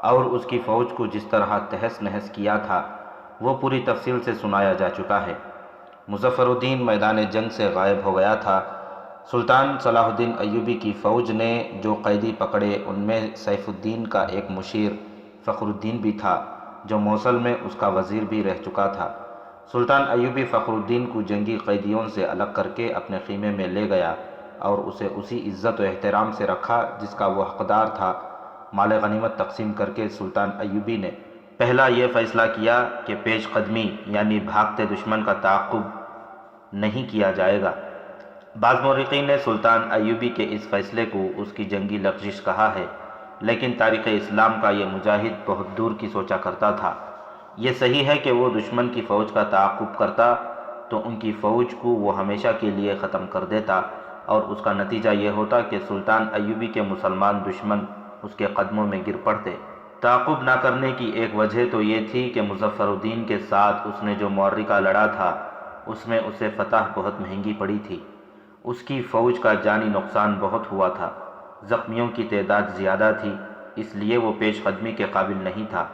اور اس کی فوج کو جس طرح تہس نہس کیا تھا وہ پوری تفصیل سے سنایا جا چکا ہے۔ مظفر الدین میدان جنگ سے غائب ہو گیا تھا۔ سلطان صلاح الدین ایوبی کی فوج نے جو قیدی پکڑے ان میں سیف الدین کا ایک مشیر فخر الدین بھی تھا جو موصل میں اس کا وزیر بھی رہ چکا تھا۔ سلطان ایوبی فخر الدین کو جنگی قیدیوں سے الگ کر کے اپنے خیمے میں لے گیا اور اسے اسی عزت و احترام سے رکھا جس کا وہ حقدار تھا۔ مال غنیمت تقسیم کر کے سلطان ایوبی نے پہلا یہ فیصلہ کیا کہ پیش قدمی یعنی بھاگتے دشمن کا تعاقب نہیں کیا جائے گا۔ بعض مورخین نے سلطان ایوبی کے اس فیصلے کو اس کی جنگی لغزش کہا ہے، لیکن تاریخ اسلام کا یہ مجاہد بہت دور کی سوچا کرتا تھا۔ یہ صحیح ہے کہ وہ دشمن کی فوج کا تعاقب کرتا تو ان کی فوج کو وہ ہمیشہ کے لیے ختم کر دیتا، اور اس کا نتیجہ یہ ہوتا کہ سلطان ایوبی کے مسلمان دشمن اس کے قدموں میں گر پڑتے۔ تعاقب نہ کرنے کی ایک وجہ تو یہ تھی کہ مظفر الدین کے ساتھ اس نے جو معرکہ لڑا تھا اس میں اسے فتح بہت مہنگی پڑی تھی۔ اس کی فوج کا جانی نقصان بہت ہوا تھا، زخمیوں کی تعداد زیادہ تھی، اس لیے وہ پیش قدمی کے قابل نہیں تھا۔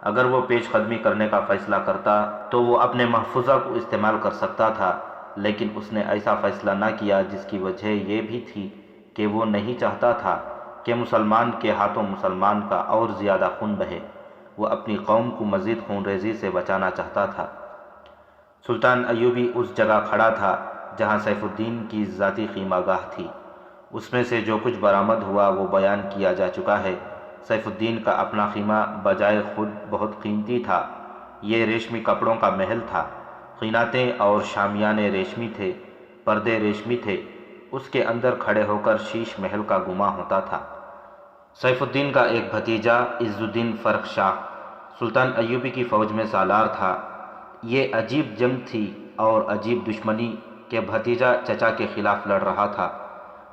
اگر وہ پیش قدمی کرنے کا فیصلہ کرتا تو وہ اپنے محفوظہ کو استعمال کر سکتا تھا، لیکن اس نے ایسا فیصلہ نہ کیا جس کی وجہ یہ بھی تھی کہ وہ نہیں چاہتا تھا کہ مسلمان کے ہاتھوں مسلمان کا اور زیادہ خون بہے۔ وہ اپنی قوم کو مزید خون ریزی سے بچانا چاہتا تھا۔ سلطان ایوبی اس جگہ کھڑا تھا جہاں سیف الدین کی ذاتی خیمہ گاہ تھی۔ اس میں سے جو کچھ برآمد ہوا وہ بیان کیا جا چکا ہے۔ سیف الدین کا اپنا خیمہ بجائے خود بہت قیمتی تھا۔ یہ ریشمی کپڑوں کا محل تھا، قیناتیں اور شامیانے ریشمی تھے، پردے ریشمی تھے۔ اس کے اندر کھڑے ہو کر شیش محل کا گما ہوتا تھا۔ سیف الدین کا ایک بھتیجا عز الدین فرخ شاہ سلطان ایوبی کی فوج میں سالار تھا۔ یہ عجیب جنگ تھی اور عجیب دشمنی کہ بھتیجا چچا کے خلاف لڑ رہا تھا۔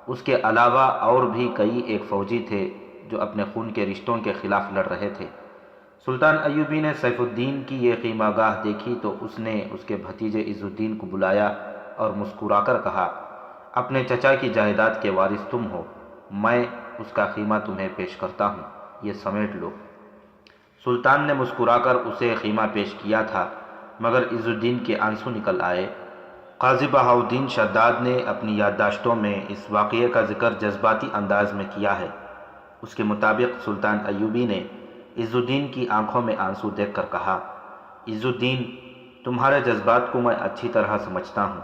اس کے علاوہ اور بھی کئی ایک فوجی تھے جو اپنے خون کے رشتوں کے خلاف لڑ رہے تھے۔ سلطان ایوبی نے سیف الدین کی یہ خیمہ گاہ دیکھی تو اس نے اس کے بھتیجے عز الدین کو بلایا اور مسکرا کر کہا، اپنے چچا کی جائیداد کے وارث تم ہو، میں اس کا خیمہ تمہیں پیش کرتا ہوں، یہ سمیٹ لو۔ سلطان نے مسکرا کر اسے خیمہ پیش کیا تھا مگر عز الدین کے آنسو نکل آئے۔ قاضی بہاؤالدین شداد نے اپنی یادداشتوں میں اس واقعے کا ذکر جذباتی انداز میں کیا ہے۔ اس کے مطابق سلطان ایوبی نے عز الدین کی آنکھوں میں آنسو دیکھ کر کہا، عز الدین، تمہارے جذبات کو میں اچھی طرح سمجھتا ہوں،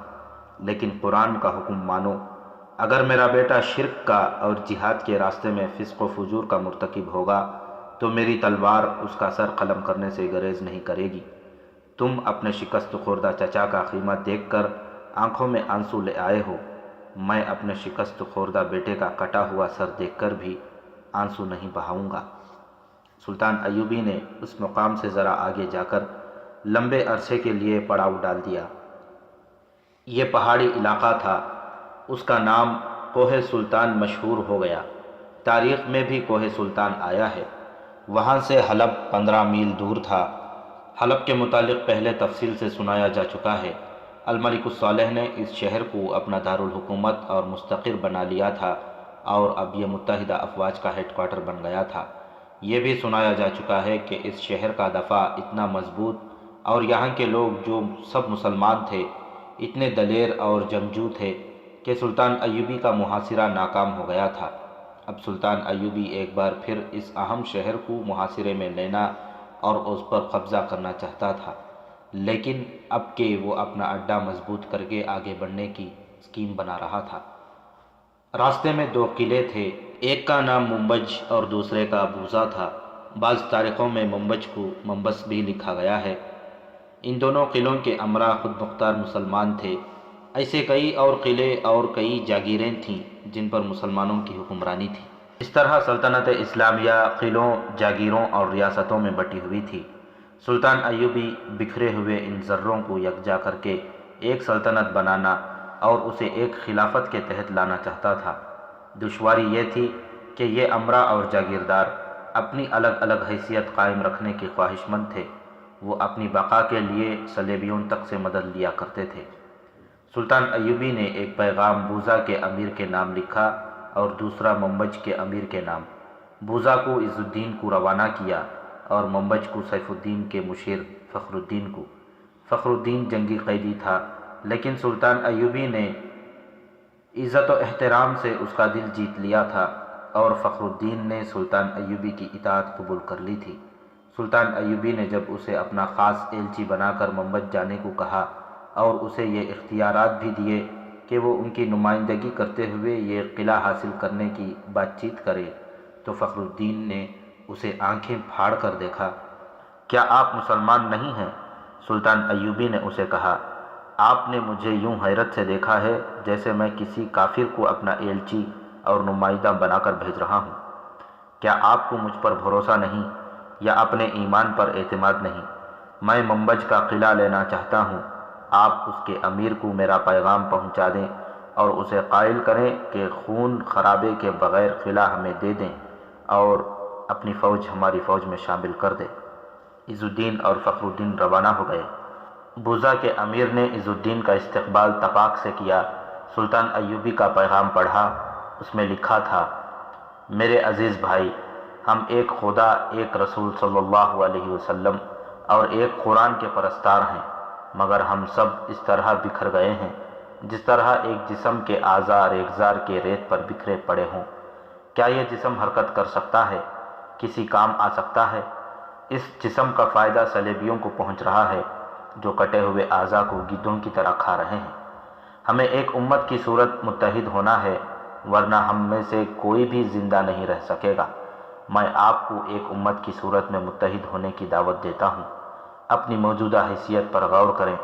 لیکن قرآن کا حکم مانو۔ اگر میرا بیٹا شرک کا اور جہاد کے راستے میں فسق و فجور کا مرتکب ہوگا تو میری تلوار اس کا سر قلم کرنے سے گریز نہیں کرے گی۔ تم اپنے شکست خوردہ چچا کا خیمہ دیکھ کر آنکھوں میں آنسو لے آئے ہو، میں اپنے شکست خوردہ بیٹے کا کٹا ہوا سر دیکھ کر بھی آنسو نہیں بہاؤں گا۔ سلطان ایوبی نے اس مقام سے ذرا آگے جا کر لمبے عرصے کے لیے پڑاؤ ڈال دیا۔ یہ پہاڑی علاقہ تھا، اس کا نام کوہ سلطان مشہور ہو گیا۔ تاریخ میں بھی کوہ سلطان آیا ہے۔ وہاں سے حلب 15 میل دور تھا۔ حلب کے متعلق پہلے تفصیل سے سنایا جا چکا ہے۔ الملک الصالح نے اس شہر کو اپنا دارالحکومت اور مستقر بنا لیا تھا اور اب یہ متحدہ افواج کا ہیڈ کوارٹر بن گیا تھا۔ یہ بھی سنایا جا چکا ہے کہ اس شہر کا دفاع اتنا مضبوط اور یہاں کے لوگ جو سب مسلمان تھے اتنے دلیر اور جنگجو تھے کہ سلطان ایوبی کا محاصرہ ناکام ہو گیا تھا۔ اب سلطان ایوبی ایک بار پھر اس اہم شہر کو محاصرے میں لینا اور اس پر قبضہ کرنا چاہتا تھا، لیکن اب کہ وہ اپنا اڈا مضبوط کر کے آگے بڑھنے کی اسکیم بنا رہا تھا۔ راستے میں دو قلعے تھے، ایک کا نام منبج اور دوسرے کا بوزا تھا۔ بعض تاریخوں میں منبج کو منبس بھی لکھا گیا ہے۔ ان دونوں قلعوں کے امراء خود مختار مسلمان تھے۔ ایسے کئی اور قلعے اور کئی جاگیریں تھیں جن پر مسلمانوں کی حکمرانی تھی۔ اس طرح سلطنت اسلامیہ قلعوں، جاگیروں اور ریاستوں میں بٹی ہوئی تھی۔ سلطان ایوبی بکھرے ہوئے ان ذروں کو یکجا کر کے ایک سلطنت بنانا اور اسے ایک خلافت کے تحت لانا چاہتا تھا۔ دشواری یہ تھی کہ یہ امراء اور جاگیردار اپنی الگ الگ حیثیت قائم رکھنے کے خواہش مند تھے۔ وہ اپنی بقا کے لیے صلیبیوں تک سے مدد لیا کرتے تھے۔ سلطان ایوبی نے ایک پیغام بوزا کے امیر کے نام لکھا اور دوسرا منبج کے امیر کے نام۔ بوزا کو عز الدین کو روانہ کیا اور منبج کو سیف الدین کے مشیر فخر الدین کو۔ فخر الدین جنگی قیدی تھا، لیکن سلطان ایوبی نے عزت و احترام سے اس کا دل جیت لیا تھا اور فخر الدین نے سلطان ایوبی کی اطاعت قبول کر لی تھی۔ سلطان ایوبی نے جب اسے اپنا خاص ایلچی بنا کر منبج جانے کو کہا اور اسے یہ اختیارات بھی دیے کہ وہ ان کی نمائندگی کرتے ہوئے یہ قلعہ حاصل کرنے کی بات چیت کرے، تو فخر الدین نے اسے آنکھیں پھاڑ کر دیکھا۔ کیا آپ مسلمان نہیں ہیں؟ سلطان ایوبی نے اسے کہا، آپ نے مجھے یوں حیرت سے دیکھا ہے جیسے میں کسی کافر کو اپنا ایلچی اور نمائندہ بنا کر بھیج رہا ہوں۔ کیا آپ کو مجھ پر بھروسہ نہیں یا اپنے ایمان پر اعتماد نہیں؟ میں منبج کا قلعہ لینا چاہتا ہوں۔ آپ اس کے امیر کو میرا پیغام پہنچا دیں اور اسے قائل کریں کہ خون خرابے کے بغیر قلعہ ہمیں دے دیں اور اپنی فوج ہماری فوج میں شامل کر دے۔ عز الدین اور فخر الدین روانہ ہو گئے۔ بوزا کے امیر نے عز الدین کا استقبال تپاک سے کیا۔ سلطان ایوبی کا پیغام پڑھا۔ اس میں لکھا تھا، میرے عزیز بھائی، ہم ایک خدا، ایک رسول صلی اللہ علیہ وسلم اور ایک قرآن کے پرستار ہیں، مگر ہم سب اس طرح بکھر گئے ہیں جس طرح ایک جسم کے اعضاء ریگزار کے ریت پر بکھرے پڑے ہوں۔ کیا یہ جسم حرکت کر سکتا ہے؟ کسی کام آ سکتا ہے؟ اس جسم کا فائدہ صلیبیوں کو پہنچ رہا ہے جو کٹے ہوئے اعضاء کو گدوں کی طرح کھا رہے ہیں۔ ہمیں ایک امت کی صورت متحد ہونا ہے، ورنہ ہم میں سے کوئی بھی زندہ نہیں رہ سکے گا۔ میں آپ کو ایک امت کی صورت میں متحد ہونے کی دعوت دیتا ہوں۔ اپنی موجودہ حیثیت پر غور کریں۔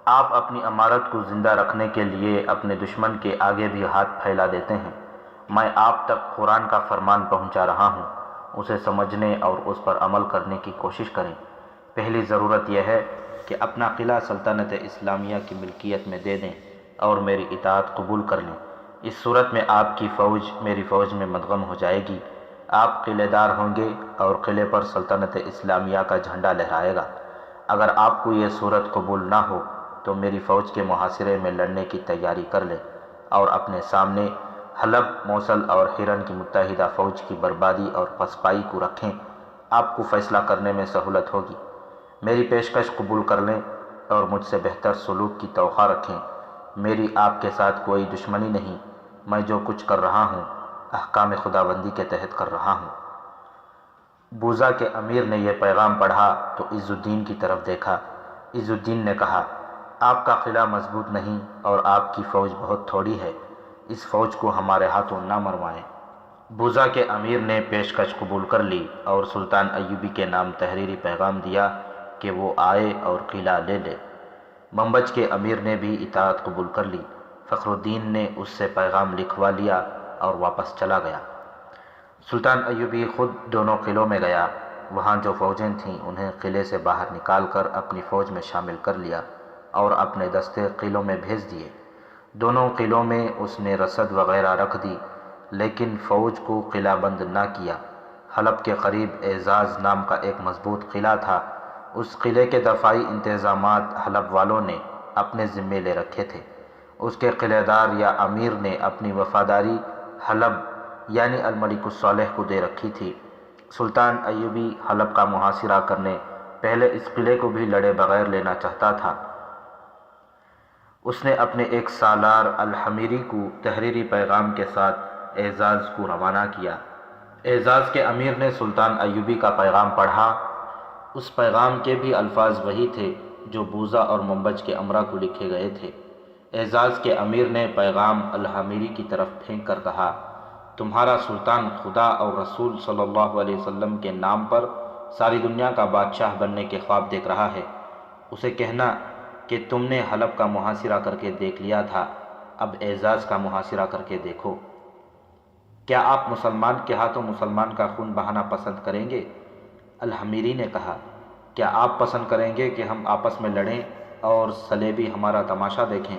آپ اپنی امارت کو زندہ رکھنے کے لیے اپنے دشمن کے آگے بھی ہاتھ پھیلا دیتے ہیں۔ میں آپ تک قرآن کا فرمان پہنچا رہا ہوں، اسے سمجھنے اور اس پر عمل کرنے کی کوشش کریں۔ پہلی ضرورت یہ ہے کہ اپنا قلعہ سلطنت اسلامیہ کی ملکیت میں دے دیں اور میری اطاعت قبول کر لیں۔ اس صورت میں آپ کی فوج میری فوج میں مدغم ہو جائے گی۔ آپ قلعے دار ہوں گے اور قلعے پر سلطنت اسلامیہ کا جھنڈا لہرائے گا۔ اگر آپ کو یہ صورت قبول نہ ہو تو میری فوج کے محاصرے میں لڑنے کی تیاری کر لیں اور اپنے سامنے حلب، موصل اور حرن کی متحدہ فوج کی بربادی اور پسپائی کو رکھیں۔ آپ کو فیصلہ کرنے میں سہولت ہوگی۔ میری پیشکش قبول کر لیں اور مجھ سے بہتر سلوک کی توقع رکھیں۔ میری آپ کے ساتھ کوئی دشمنی نہیں۔ میں جو کچھ کر رہا ہوں احکام خداوندی کے تحت کر رہا ہوں۔ بوزا کے امیر نے یہ پیغام پڑھا تو عز الدین کی طرف دیکھا۔ عز الدین نے کہا، آپ کا قلعہ مضبوط نہیں اور آپ کی فوج بہت تھوڑی ہے، اس فوج کو ہمارے ہاتھوں نہ مروائیں۔ بوزا کے امیر نے پیشکش قبول کر لی اور سلطان ایوبی کے نام تحریری پیغام دیا کہ وہ آئے اور قلعہ لے لے۔ منبج کے امیر نے بھی اطاعت قبول کر لی۔ فخر الدین نے اس سے پیغام لکھوا لیا اور واپس چلا گیا۔ سلطان ایوبی خود دونوں قلعوں میں گیا۔ وہاں جو فوجیں تھیں انہیں قلعے سے باہر نکال کر اپنی فوج میں شامل کر لیا اور اپنے دستے قلعوں میں بھیج دیے۔ دونوں قلعوں میں اس نے رسد وغیرہ رکھ دی، لیکن فوج کو قلعہ بند نہ کیا۔ حلب کے قریب اعزاز نام کا ایک مضبوط قلعہ تھا اس قلعے کے دفاعی انتظامات حلب والوں نے اپنے ذمے لے رکھے تھے۔ اس کے قلعہ دار یا امیر نے اپنی وفاداری حلب یعنی الملک الصالح کو دے رکھی تھی۔ سلطان ایوبی حلب کا محاصرہ کرنے پہلے اس قلعے کو بھی لڑے بغیر لینا چاہتا تھا۔ اس نے اپنے ایک سالار الحمیری کو تحریری پیغام کے ساتھ اعزاز کو روانہ کیا۔ اعزاز کے امیر نے سلطان ایوبی کا پیغام پڑھا۔ اس پیغام کے بھی الفاظ وہی تھے جو بوزا اور منبج کے امرا کو لکھے گئے تھے۔ اعزاز کے امیر نے پیغام الحمیری کی طرف پھینک کر کہا، تمہارا سلطان خدا اور رسول صلی اللہ علیہ وسلم کے نام پر ساری دنیا کا بادشاہ بننے کے خواب دیکھ رہا ہے۔ اسے کہنا کہ تم نے حلب کا محاصرہ کر کے دیکھ لیا تھا، اب اعزاز کا محاصرہ کر کے دیکھو۔ کیا آپ مسلمان کے ہاتھوں مسلمان کا خون بہانا پسند کریں گے؟ الحمیری نے کہا، کیا آپ پسند کریں گے کہ ہم آپس میں لڑیں اور صلیبی ہمارا تماشا دیکھیں؟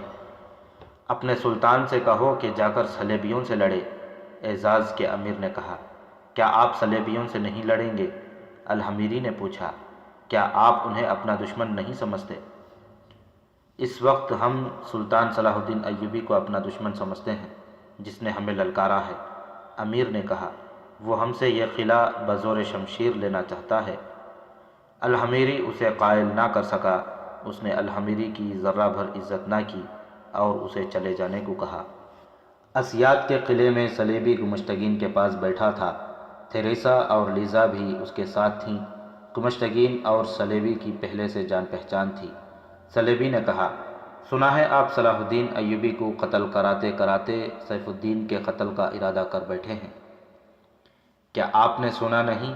اپنے سلطان سے کہو کہ جا کر صلیبیوں سے لڑے۔ اعزاز کے امیر نے کہا، کیا آپ صلیبیوں سے نہیں لڑیں گے؟ الحمیری نے پوچھا، کیا آپ انہیں اپنا دشمن نہیں سمجھتے؟ اس وقت ہم سلطان صلاح الدین ایوبی کو اپنا دشمن سمجھتے ہیں جس نے ہمیں للکارا ہے۔ امیر نے کہا، وہ ہم سے یہ قلعہ بزور شمشیر لینا چاہتا ہے۔ الحمیری اسے قائل نہ کر سکا۔ اس نے الحمیری کی ذرہ بھر عزت نہ کی اور اسے چلے جانے کو کہا۔ اسیاد کے قلعے میں صلیبی گمشتگین کے پاس بیٹھا تھا۔ تھیریسا اور لیزا بھی اس کے ساتھ تھیں۔ گمشتگین اور صلیبی کی پہلے سے جان پہچان تھی۔ صلیبی نے کہا، سنا ہے آپ صلاح الدین ایوبی کو قتل کراتے کراتے سیف الدین کے قتل کا ارادہ کر بیٹھے ہیں۔ کیا آپ نے سنا نہیں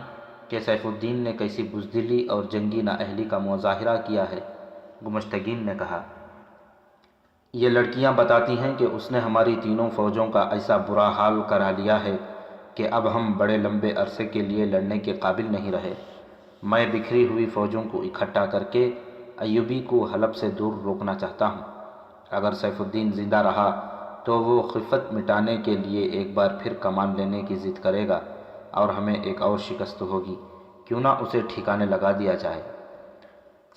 کہ سیف الدین نے کیسی بزدلی اور جنگی نااہلی کا مظاہرہ کیا ہے؟ گمشتگین نے کہا، یہ لڑکیاں بتاتی ہیں کہ اس نے ہماری تینوں فوجوں کا ایسا برا حال کرا لیا ہے کہ اب ہم بڑے لمبے عرصے کے لیے لڑنے کے قابل نہیں رہے۔ میں بکھری ہوئی فوجوں کو اکٹھا کر کے ایوبی کو حلب سے دور روکنا چاہتا ہوں۔ اگر سیف الدین زندہ رہا تو وہ خفت مٹانے کے لیے ایک بار پھر کمان لینے کی ضد کرے گا اور ہمیں ایک اور شکست ہوگی۔ کیوں نہ اسے ٹھکانے لگا دیا جائے؟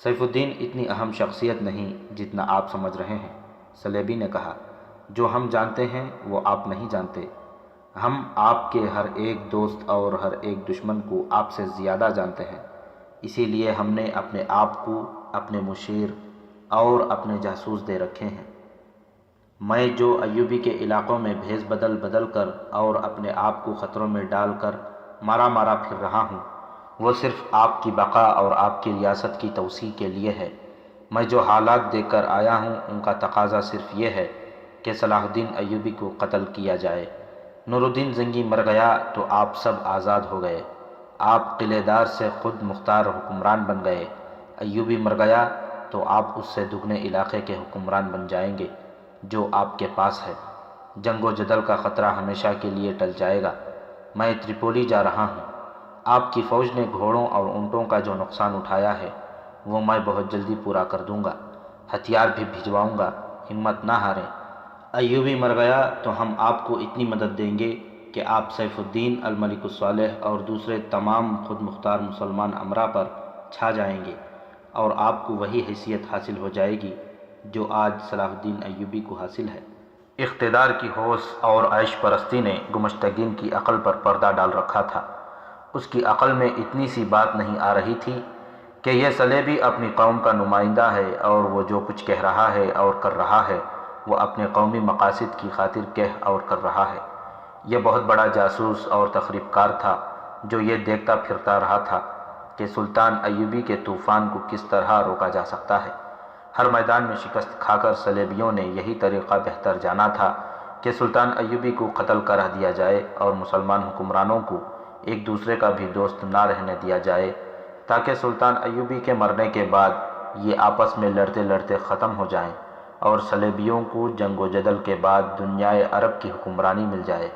سیف الدین اتنی اہم شخصیت نہیں جتنا آپ سمجھ رہے ہیں، صلیبی نے کہا۔ جو ہم جانتے ہیں وہ آپ نہیں جانتے۔ ہم آپ کے ہر ایک دوست اور ہر ایک دشمن کو آپ سے زیادہ جانتے ہیں۔ اسی لیے ہم نے اپنے آپ کو اپنے مشیر اور اپنے جاسوس دے رکھے ہیں۔ میں جو ایوبی کے علاقوں میں بھیس بدل بدل کر اور اپنے آپ کو خطروں میں ڈال کر مارا مارا پھر رہا ہوں، وہ صرف آپ کی بقا اور آپ کی ریاست کی توسیع کے لیے ہے۔ میں جو حالات دیکھ کر آیا ہوں ان کا تقاضا صرف یہ ہے کہ صلاح الدین ایوبی کو قتل کیا جائے۔ نور الدین زنگی مر گیا تو آپ سب آزاد ہو گئے۔ آپ قلعے دار سے خود مختار حکمران بن گئے۔ ایوبی مر گیا تو آپ اس سے دگنے علاقے کے حکمران بن جائیں گے جو آپ کے پاس ہے۔ جنگ و جدل کا خطرہ ہمیشہ کے لیے ٹل جائے گا۔ میں تریپولی جا رہا ہوں۔ آپ کی فوج نے گھوڑوں اور اونٹوں کا جو نقصان اٹھایا ہے وہ میں بہت جلدی پورا کر دوں گا۔ ہتھیار بھی بھجواؤں گا، ہمت نہ ہاریں۔ ایوبی مر گیا تو ہم آپ کو اتنی مدد دیں گے کہ آپ سیف الدین الملک الصالح اور دوسرے تمام خود مختار مسلمان امرا پر چھا جائیں گے اور آپ کو وہی حیثیت حاصل ہو جائے گی جو آج صلاح الدین ایوبی کو حاصل ہے۔ اقتدار کی ہوس اور عیش پرستی نے گمشتگین کی عقل پر پردہ ڈال رکھا تھا۔ اس کی عقل میں اتنی سی بات نہیں آ رہی تھی کہ یہ صلیبی اپنی قوم کا نمائندہ ہے اور وہ جو کچھ کہہ رہا ہے اور کر رہا ہے وہ اپنے قومی مقاصد کی خاطر کہہ اور کر رہا ہے۔ یہ بہت بڑا جاسوس اور تخریب کار تھا جو یہ دیکھتا پھرتا رہا تھا کہ سلطان ایوبی کے طوفان کو کس طرح روکا جا سکتا ہے۔ ہر میدان میں شکست کھا کر صلیبیوں نے یہی طریقہ بہتر جانا تھا کہ سلطان ایوبی کو قتل کرا دیا جائے اور مسلمان حکمرانوں کو ایک دوسرے کا بھی دوست نہ رہنے دیا جائے تاکہ سلطان ایوبی کے مرنے کے بعد یہ آپس میں لڑتے لڑتے ختم ہو جائیں اور صلیبیوں کو جنگ و جدل کے بعد دنیائے عرب کی حکمرانی مل جائے۔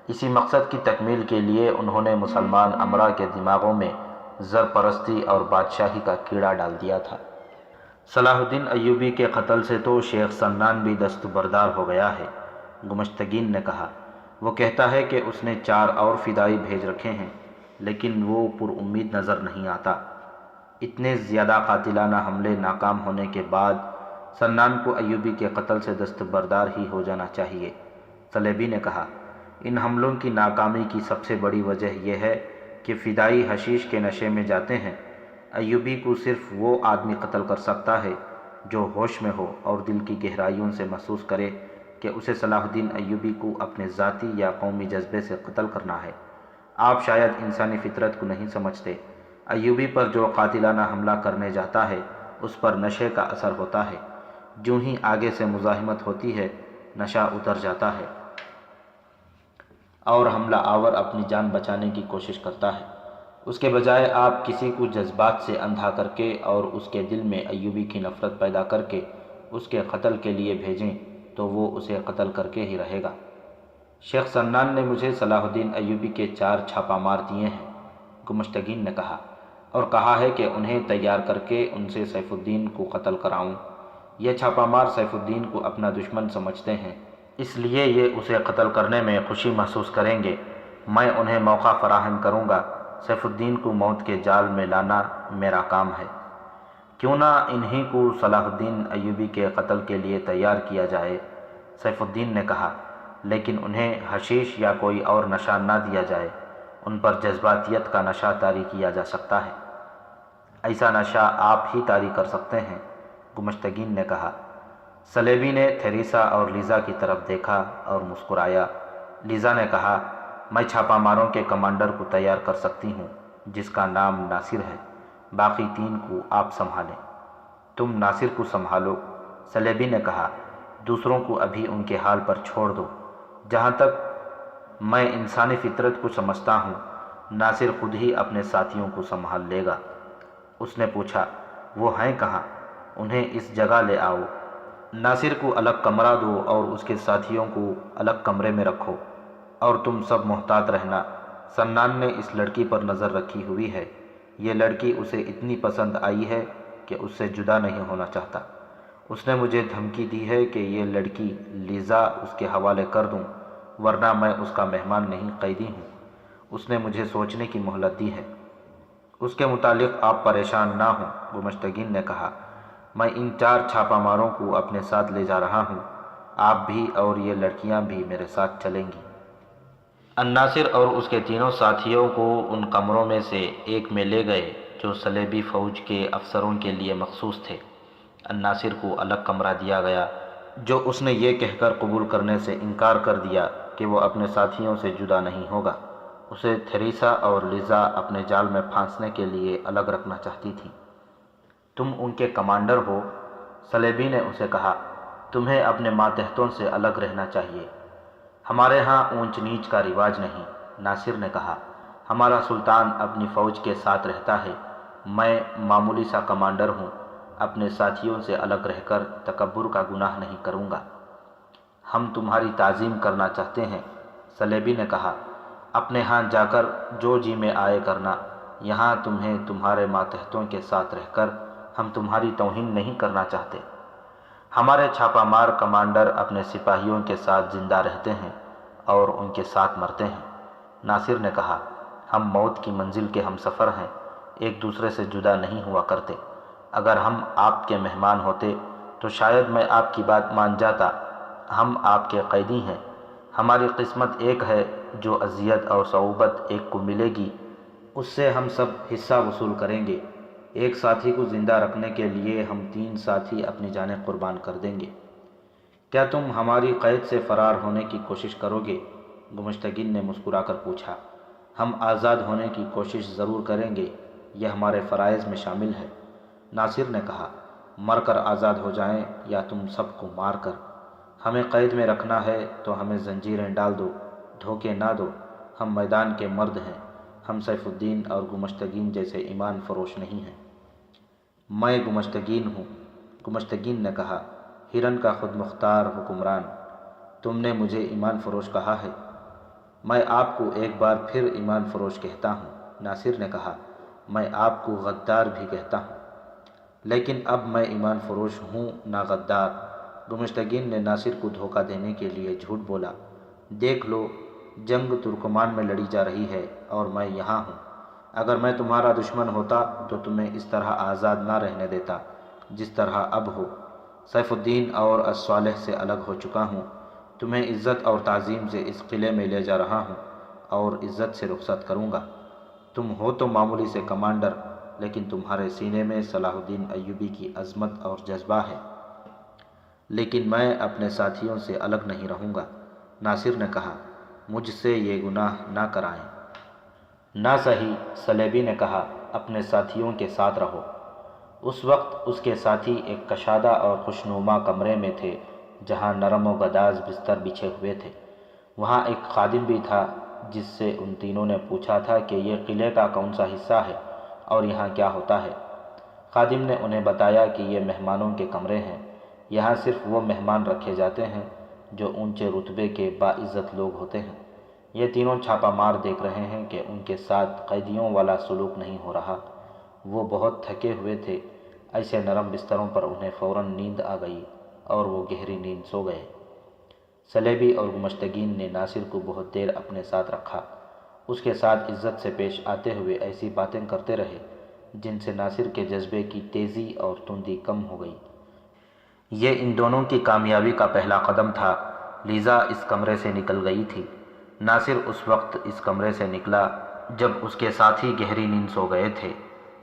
اسی مقصد کی تکمیل کے لیے انہوں نے مسلمان امرا کے دماغوں میں زر پرستی اور بادشاہی کا کیڑا ڈال دیا تھا۔ صلاح الدین ایوبی کے قتل سے تو شیخ سنان بھی دستبردار ہو گیا ہے، گمشتگین نے کہا۔ وہ کہتا ہے کہ اس نے 4 اور فدائی بھیج رکھے ہیں لیکن وہ پر امید نظر نہیں آتا۔ اتنے زیادہ قاتلانہ حملے ناکام ہونے کے بعد سنان کو ایوبی کے قتل سے دستبردار ہی ہو جانا چاہیے۔ صلیبی نے کہا، ان حملوں کی ناکامی کی سب سے بڑی وجہ یہ ہے کہ فدائی حشیش کے نشے میں جاتے ہیں۔ ایوبی کو صرف وہ آدمی قتل کر سکتا ہے جو ہوش میں ہو اور دل کی گہرائیوں سے محسوس کرے کہ اسے صلاح الدین ایوبی کو اپنے ذاتی یا قومی جذبے سے قتل کرنا ہے۔ آپ شاید انسانی فطرت کو نہیں سمجھتے۔ ایوبی پر جو قاتلانہ حملہ کرنے جاتا ہے اس پر نشے کا اثر ہوتا ہے۔ جو ہی آگے سے مزاحمت ہوتی ہے نشہ اتر جاتا ہے اور حملہ آور اپنی جان بچانے کی کوشش کرتا ہے۔ اس کے بجائے آپ کسی کو جذبات سے اندھا کر کے اور اس کے دل میں ایوبی کی نفرت پیدا کر کے اس کے قتل کے لیے بھیجیں تو وہ اسے قتل کر کے ہی رہے گا۔ شیخ سنان نے مجھے صلاح الدین ایوبی کے 4 چھاپہ مار دیے ہیں، گمشتگین نے کہا، اور کہا ہے کہ انہیں تیار کر کے ان سے سیف الدین کو قتل کراؤں۔ یہ چھاپہ مار سیف الدین کو اپنا دشمن سمجھتے ہیں، اس لیے یہ اسے قتل کرنے میں خوشی محسوس کریں گے۔ میں انہیں موقع فراہم کروں گا۔ سیف الدین کو موت کے جال میں لانا میرا کام ہے۔ کیوں نہ انہی کو صلاح الدین ایوبی کے قتل کے لیے تیار کیا جائے، سیف الدین نے کہا، لیکن انہیں حشیش یا کوئی اور نشہ نہ دیا جائے۔ ان پر جذباتیت کا نشہ طاری کیا جا سکتا ہے۔ ایسا نشہ آپ ہی طاری کر سکتے ہیں، گمشتگین نے کہا۔ صلیبی نے تھیریسا اور لیزا کی طرف دیکھا اور مسکرایا۔ لیزا نے کہا، میں چھاپہ ماروں کے کمانڈر کو تیار کر سکتی ہوں جس کا نام ناصر ہے، باقی 3 کو آپ سنبھالیں۔ تم ناصر کو سنبھالو، صلیبی نے کہا، دوسروں کو ابھی ان کے حال پر چھوڑ دو۔ جہاں تک میں انسانی فطرت کو سمجھتا ہوں ناصر خود ہی اپنے ساتھیوں کو سنبھال لے گا۔ اس نے پوچھا، وہ ہیں کہاں؟ انہیں اس جگہ لے آؤ۔ ناصر کو الگ کمرہ دو اور اس کے ساتھیوں کو الگ کمرے میں رکھو، اور تم سب محتاط رہنا۔ سنان نے اس لڑکی پر نظر رکھی ہوئی ہے۔ یہ لڑکی اسے اتنی پسند آئی ہے کہ اس سے جدا نہیں ہونا چاہتا۔ اس نے مجھے دھمکی دی ہے کہ یہ لڑکی لیزا اس کے حوالے کر دوں، ورنہ میں اس کا مہمان نہیں، قیدی ہوں۔ اس نے مجھے سوچنے کی مہلت دی ہے۔ اس کے متعلق آپ پریشان نہ ہوں، گمشتگین نے کہا۔ میں ان 4 چھاپہ ماروں کو اپنے ساتھ لے جا رہا ہوں، آپ بھی اور یہ لڑکیاں بھی میرے ساتھ چلیں گی۔ الناصر اور اس کے تینوں ساتھیوں کو ان کمروں میں سے ایک میں لے گئے جو صلیبی فوج کے افسروں کے لیے مخصوص تھے۔ الناصر کو الگ کمرہ دیا گیا، جو اس نے یہ کہہ کر قبول کرنے سے انکار کر دیا کہ وہ اپنے ساتھیوں سے جدا نہیں ہوگا۔ اسے تھیریسا اور لیزا اپنے جال میں پھانسنے کے لیے الگ رکھنا چاہتی تھیں۔ تم ان کے کمانڈر ہو، صلیبی نے اسے کہا، تمہیں اپنے ماتحتوں سے الگ رہنا چاہیے۔ ہمارے ہاں اونچ نیچ کا رواج نہیں، ناصر نے کہا۔ ہمارا سلطان اپنی فوج کے ساتھ رہتا ہے، میں معمولی سا کمانڈر ہوں، اپنے ساتھیوں سے الگ رہ کر تکبر کا گناہ نہیں کروں گا۔ ہم تمہاری تعظیم کرنا چاہتے ہیں، صلیبی نے کہا۔ اپنے ہاں جا کر جو جی میں آئے کرنا، یہاں تمہیں تمہارے ماتحتوں کے ساتھ رہ کر ہم تمہاری توہین نہیں کرنا چاہتے۔ ہمارے چھاپہ مار کمانڈر اپنے سپاہیوں کے ساتھ زندہ رہتے ہیں اور ان کے ساتھ مرتے ہیں، ناصر نے کہا۔ ہم موت کی منزل کے ہم سفر ہیں، ایک دوسرے سے جدا نہیں ہوا کرتے۔ اگر ہم آپ کے مہمان ہوتے تو شاید میں آپ کی بات مان جاتا۔ ہم آپ کے قیدی ہیں، ہماری قسمت ایک ہے، جو اذیت اور صعوبت ایک کو ملے گی اس سے ہم سب حصہ وصول کریں گے۔ ایک ساتھی کو زندہ رکھنے کے لیے ہم 3 ساتھی اپنی جانیں قربان کر دیں گے۔ کیا تم ہماری قید سے فرار ہونے کی کوشش کرو گے؟ گمشتگین نے مسکرا کر پوچھا۔ ہم آزاد ہونے کی کوشش ضرور کریں گے، یہ ہمارے فرائض میں شامل ہے، ناصر نے کہا۔ مر کر آزاد ہو جائیں یا تم سب کو مار کر۔ ہمیں قید میں رکھنا ہے تو ہمیں زنجیریں ڈال دو، دھوکے نہ دو۔ ہم میدان کے مرد ہیں، ہم سیف الدین اور گمشتگین جیسے ایمان فروش نہیں ہیں۔ میں گمشتگین ہوں، گمشتگین نے کہا، ہرن کا خود مختار حکمران۔ تم نے مجھے ایمان فروش کہا ہے، میں آپ کو ایک بار پھر ایمان فروش کہتا ہوں، ناصر نے کہا۔ میں آپ کو غدار بھی کہتا ہوں، لیکن اب میں ایمان فروش ہوں نہ غدار۔ گمشتگین نے ناصر کو دھوکہ دینے کے لیے جھوٹ بولا۔ دیکھ لو، جنگ ترکمان میں لڑی جا رہی ہے اور میں یہاں ہوں۔ اگر میں تمہارا دشمن ہوتا تو تمہیں اس طرح آزاد نہ رہنے دیتا جس طرح اب ہو۔ سیف الدین اور الصالح سے الگ ہو چکا ہوں، تمہیں عزت اور تعظیم سے اس قلعے میں لے جا رہا ہوں اور عزت سے رخصت کروں گا۔ تم ہو تو معمولی سے کمانڈر، لیکن تمہارے سینے میں صلاح الدین ایوبی کی عظمت اور جذبہ ہے۔ لیکن میں اپنے ساتھیوں سے الگ نہیں رہوں گا۔ ناصر نے کہا، مجھ سے یہ گناہ نہ کرائیں۔ نہ صحیح، صلیبی نے کہا، اپنے ساتھیوں کے ساتھ رہو۔ اس وقت اس کے ساتھی ایک کشادہ اور خوشنما کمرے میں تھے جہاں نرم و گداز بستر بچھے ہوئے تھے۔ وہاں ایک خادم بھی تھا جس سے ان تینوں نے پوچھا تھا کہ یہ قلعے کا کون سا حصہ ہے اور یہاں کیا ہوتا ہے۔ خادم نے انہیں بتایا کہ یہ مہمانوں کے کمرے ہیں، یہاں صرف وہ مہمان رکھے جاتے ہیں جو اونچے رتبے کے باعزت لوگ ہوتے ہیں۔ یہ تینوں چھاپا مار دیکھ رہے ہیں کہ ان کے ساتھ قیدیوں والا سلوک نہیں ہو رہا۔ وہ بہت تھکے ہوئے تھے، ایسے نرم بستروں پر انہیں فوراً نیند آ گئی اور وہ گہری نیند سو گئے۔ صلیبی اور گمشتگین نے ناصر کو بہت دیر اپنے ساتھ رکھا، اس کے ساتھ عزت سے پیش آتے ہوئے ایسی باتیں کرتے رہے جن سے ناصر کے جذبے کی تیزی اور تندی کم ہو گئی۔ یہ ان دونوں کی کامیابی کا پہلا قدم تھا۔ لیزا اس کمرے سے نکل گئی تھی۔ ناصر اس وقت اس کمرے سے نکلا جب اس کے ساتھی گہری نیند سو گئے تھے۔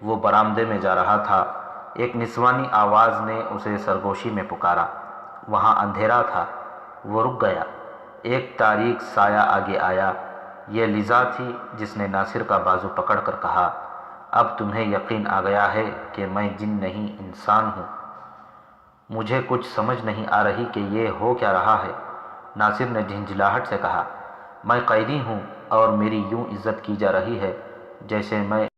وہ برآمدے میں جا رہا تھا، ایک نسوانی آواز نے اسے سرگوشی میں پکارا۔ وہاں اندھیرا تھا، وہ رک گیا۔ ایک تاریک سایہ آگے آیا۔ یہ لیزا تھی جس نے ناصر کا بازو پکڑ کر کہا، اب تمہیں یقین آ گیا ہے کہ میں جن نہیں انسان ہوں۔ مجھے کچھ سمجھ نہیں آ رہی کہ یہ ہو کیا رہا ہے۔ ناصر نے جھنجھلاہٹ سے کہا، میں قیدی ہوں اور میری یوں عزت کی جا رہی ہے جیسے میں